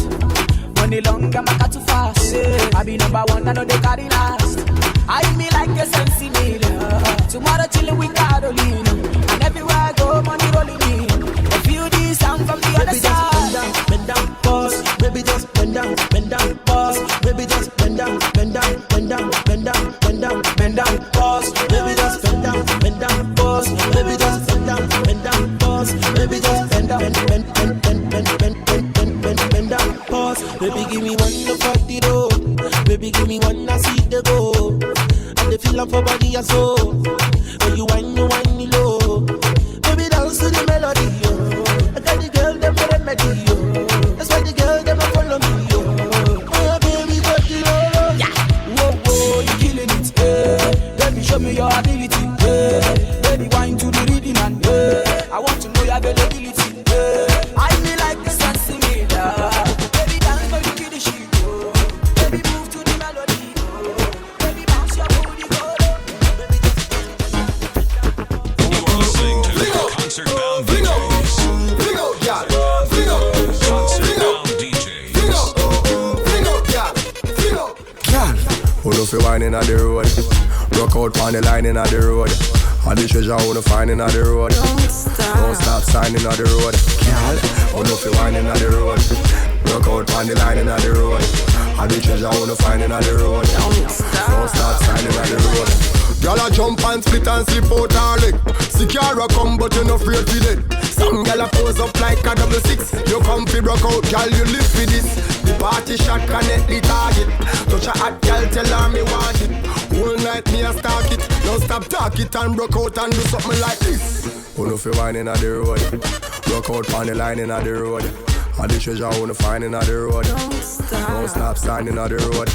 Money long, I'm not too fast. I be number one, I know they carry last. I me like a sensi meal. Tomorrow chillin' with Carolina. And everywhere I go, money rolling in. I feel this sound from the other side. Bend down, pause. Baby, just bend down, pause. Baby, just bend down, bend down, bend down, bend down, bend down, bend down, pause. Baby, just bend down, pause. Baby, just bend down, pause. Baby, just bend down, bend down, pause. Baby, give me one to fuck the road. Baby, give me one to see the go. And the feel up for body and soul. When you whine low. Baby, dance to the melody, yo. I got the girl, them for remedy, yo. That's why the girl, them follow me, yo. Oh, baby, got the low. Yeah. Whoa, you killing it, Baby, show me your ability, Baby, whine to the rhythm and, I want to know your availability, I feel like the sun to me, Baby, dance for you, kill the shit, Baby, move to the melody, Baby, bounce your booty, go. You are listening to Concert Bound DJs. Concert Bound DJs. Who know fi wine inna the road? Rock out on the line inna the road. All the treasure I wanna find in the road. Don't stop signing on the road. Girl, oh no fi whining on the road. Work out on the line in the road. All the treasure I wanna find in the road. Don't stop signing on the road. Girl a jump and split and slip out her leg. Secure come but you no afraid for dead. Some girl a pose up like a 666. You come fi broke out, girl you live for this. The party shot connect the target. Touch a hot girl, tell her me want it. Whole night me a stalk it. Don't stop talk it and broke out and do something like this. Oh no fi whining on the road. Broke out on the line in the road. All the treasure I wanna find in the road. Don't stop standing on the road.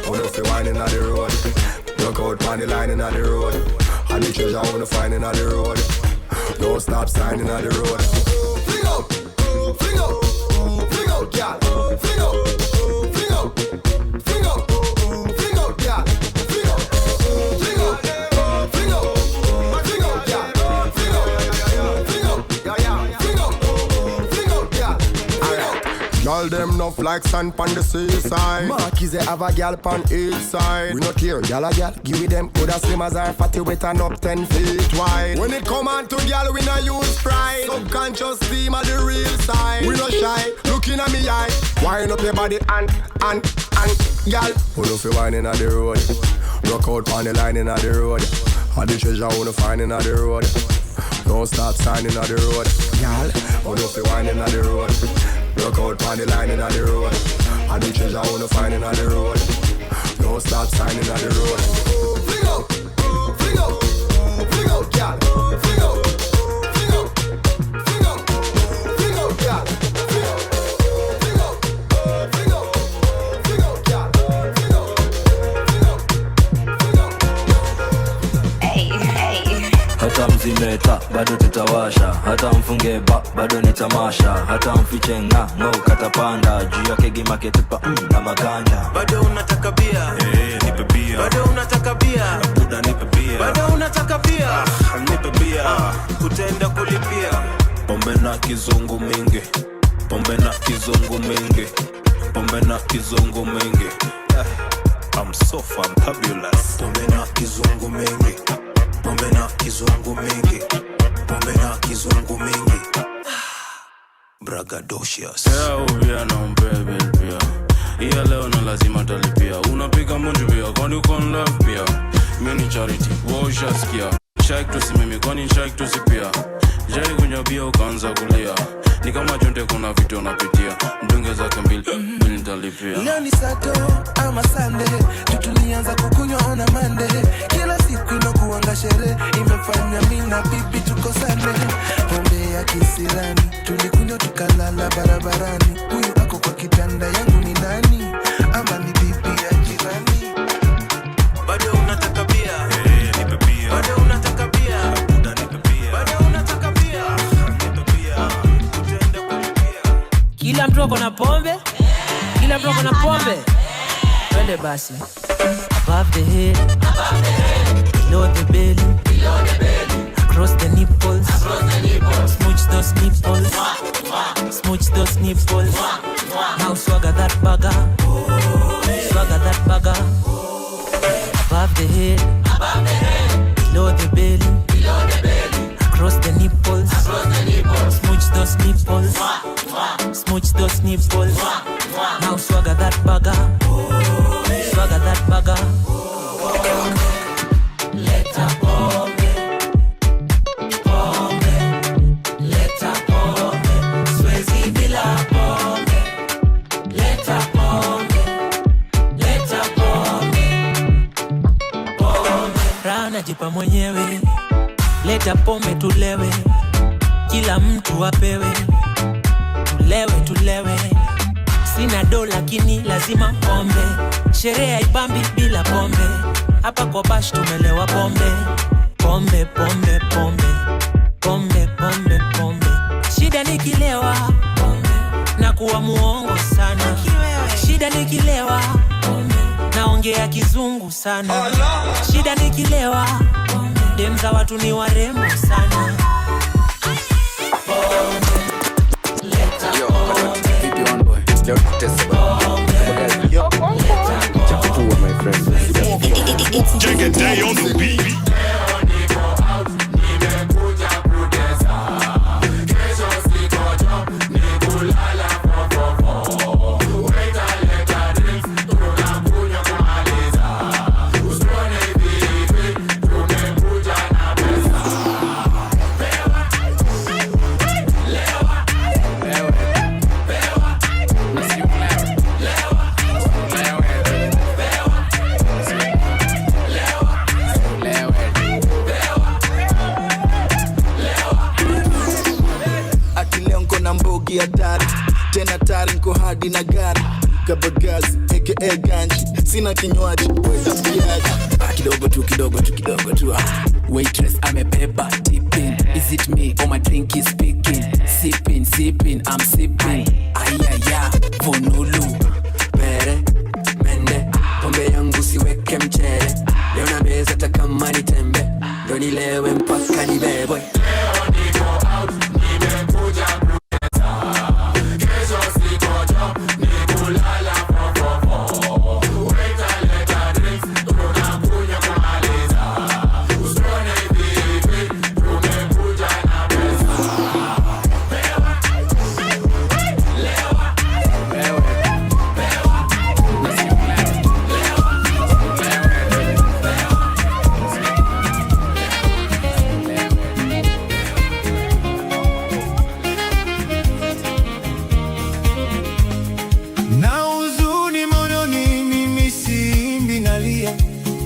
Oh no fi whining on the road. Broke out on the line in the road. All the treasure I wanna find in the road. Don't stop standing on the road. Fling out, fling out, fling out, girl. Fling out, fling out, fling out, fling out, girl. Fling out, fling out, fling out, fling out, girl. Fling out, fling out, fling out, fling out, girl. Alright. Y'all them enough like sand pon the seaside. Marquis they have a gal pon each side. We not care, gal a gal. Give it them good as slim as our fatty wet and up 10 feet wide. When it come on to gal, we not use pride. Subconscious theme of the real side. We not shy, looking at me eye. Wind up your body and gal. Pull up your wine in the road. Rock out on the line in the road. All the treasure I wanna find in the road. Don't stop signing on the road. Gal, pull up your wine in the road. Rock out on the line in the road. All the treasure I wanna find in the road. Don't stop signing on the road. Fling out, fling out, fling out, gal. Fling out, fling out, fling out, fling out, gal. Fling out, fling out, fling out, fling out, gal. Fling out, fling out, fling out. Hey, hey. Hata mzimeta bado tutawasha, hata mfunge bado ni tamasha, hata mfiche ng'o katapanda juu yake gimake tupa na maganda. Bado unataka bia? Nipe bia. Bado unataka bia? Buda nipe bia. Bado unataka bia? Nipe bia. Utaenda kulipia. Pombe na kizungu mingi. Pombe na kizungu mingi. Pombe na kizungu mingi. I'm so fantabulous. Pombe na kizungu mingi. Pombe na kizungu mingi. Pombe na kizungu mingi. Bragadocious. Ubia na umpebe pia. Iya leo na lazima talipia. Unapiga munju pia kwani uko in love pia. Mini charity, ushasikia. Shaik tusimimi kwani shaik tusipia. Jai kunywa bia ukaanza kulia. Ni kama jonte kuna vitu unapitia. Mdunge zake mbili nitalipia. Leo ni Sato ama Sunday. Tutulianza kukunywa on a Monday. Kila siku inakuanga sherehe. Imefanya mimi na bibi tukosane. Pombe ya kisirani. Tulikunywa tukalala barabarani. Huyu ako kwa kitanda yangu ni nani? Ama ni bibi ya jirani? Bado unataka bia? Nipe bia. Bado unataka bia? Buda nipe bia. Bado unataka bia? Nipe bia. Utaenda kulipia. Kila mtu ako na pombe? Kila mtu ako na pombe? Twende basi. Above the head, below the belly, across the nipples, smooch those nipples, smooch those nipples. Now swagger that bugger, swagger that bugger. Above the head, below the belly, across the nipples, smooch those nipples, smooch those nipples. Now swagger that bugger, swagger that bugger. Leta pombe, pombe, leta pombe, siwezi bila pombe. Leta pombe, leta pombe, pombe. Rana jipa mwenyewe, leta pombe tulewe, kila mtu apewe, tulewe tulewe. Sina do lakini lazima pombe, sherehe haipambi bila pombe. Hapa kwa bash tumelewa pombe, pombe pombe pombe, pombe pombe pombe. Shida nikilewa pombe, na kuwa muongo sana. Shida nikilewa pombe, naongea kizungu sana. Shida nikilewa pombe, dem za watu ni warembo sana. Take a day on the beat. mbogi hatari, tena tari nko hadi na gari. Kabagazi, aka ganji, sina kinywaji, weza mbiaji. Kidogo tu. Waitress, amebeba, tipping. Is it me or my drink is speaking? Sipping, I'm sipping. Ayaya, vonulu. Pere, mende, pombe yangu siweke mchere. Leo na meza takama ni tembe, ndo nilewe mpaka nibebwe. Leo niko out, nimekuja kuleta. Kesho siko job, nikulala fofofo. Waiter leta drinks, tunakunywa kumaliza. Usione vipi, tumekuja na pesa. Na huzuni moyoni mimi simbi nalia,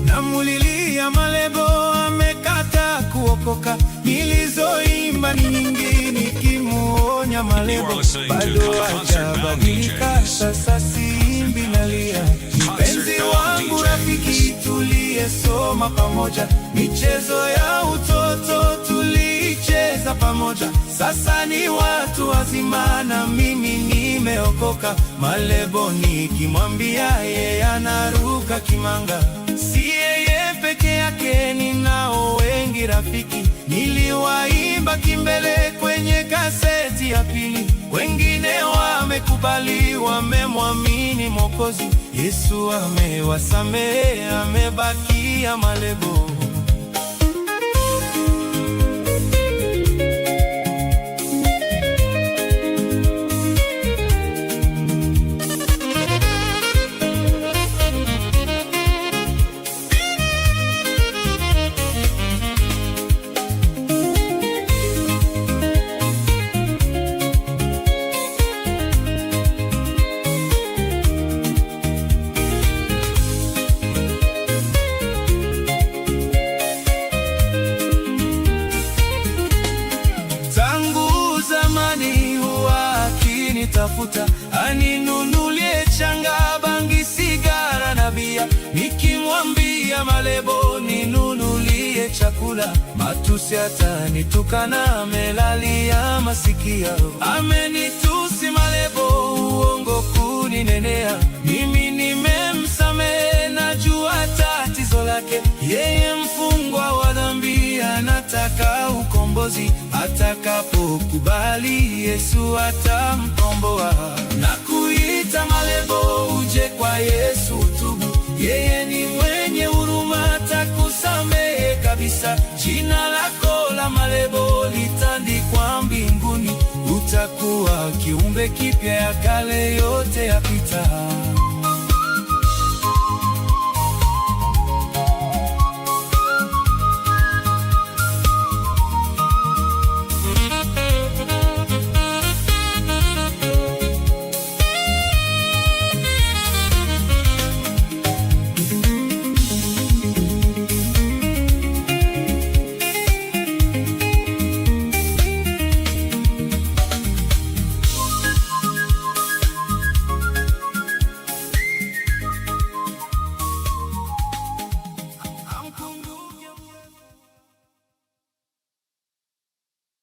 namulilia malebo amekata kuokoka. Nilizoimba ni nyingi nikimuonya malebo, bado hajabadilika, sasa simbi nalia. Mpenzi wangu rafiki tuliyesoma pamoja, michezo ya utoto tulicheza pamoja. Sasa ni watu wazima na mimi nimeokoka. Malebo nikimwambia yeye anaruka kimanga. Si yeye peke yake, ninao wengi rafiki. Niliwaimba kimbele kwenye kaseti ya pili. Wengine wamekubali, wamemwamini Mwokozi. Yesu amewasamehe, amebakia malebo. Tafuta aninunulie changa, bangi, sigara na bia. Nikimwambia malebo ninunulie chakula, matusi atanitukana, amelalia masikia. Amenitusi malebo, uongo kuninenea. Mimi nimemsamehe, najua tatizo lake. Yeye mfungwa wa dhambi, anataka ukombozi. Atakapokubali Yesu atamkomboa. Na kuita malebo uje kwa Yesu utubu. Yeye ni mwenye huruma, atakusamehe kabisa. Jina lako la malebo litandikwa mbinguni. Utakuwa kiumbe kipya, ya kale yote yapita.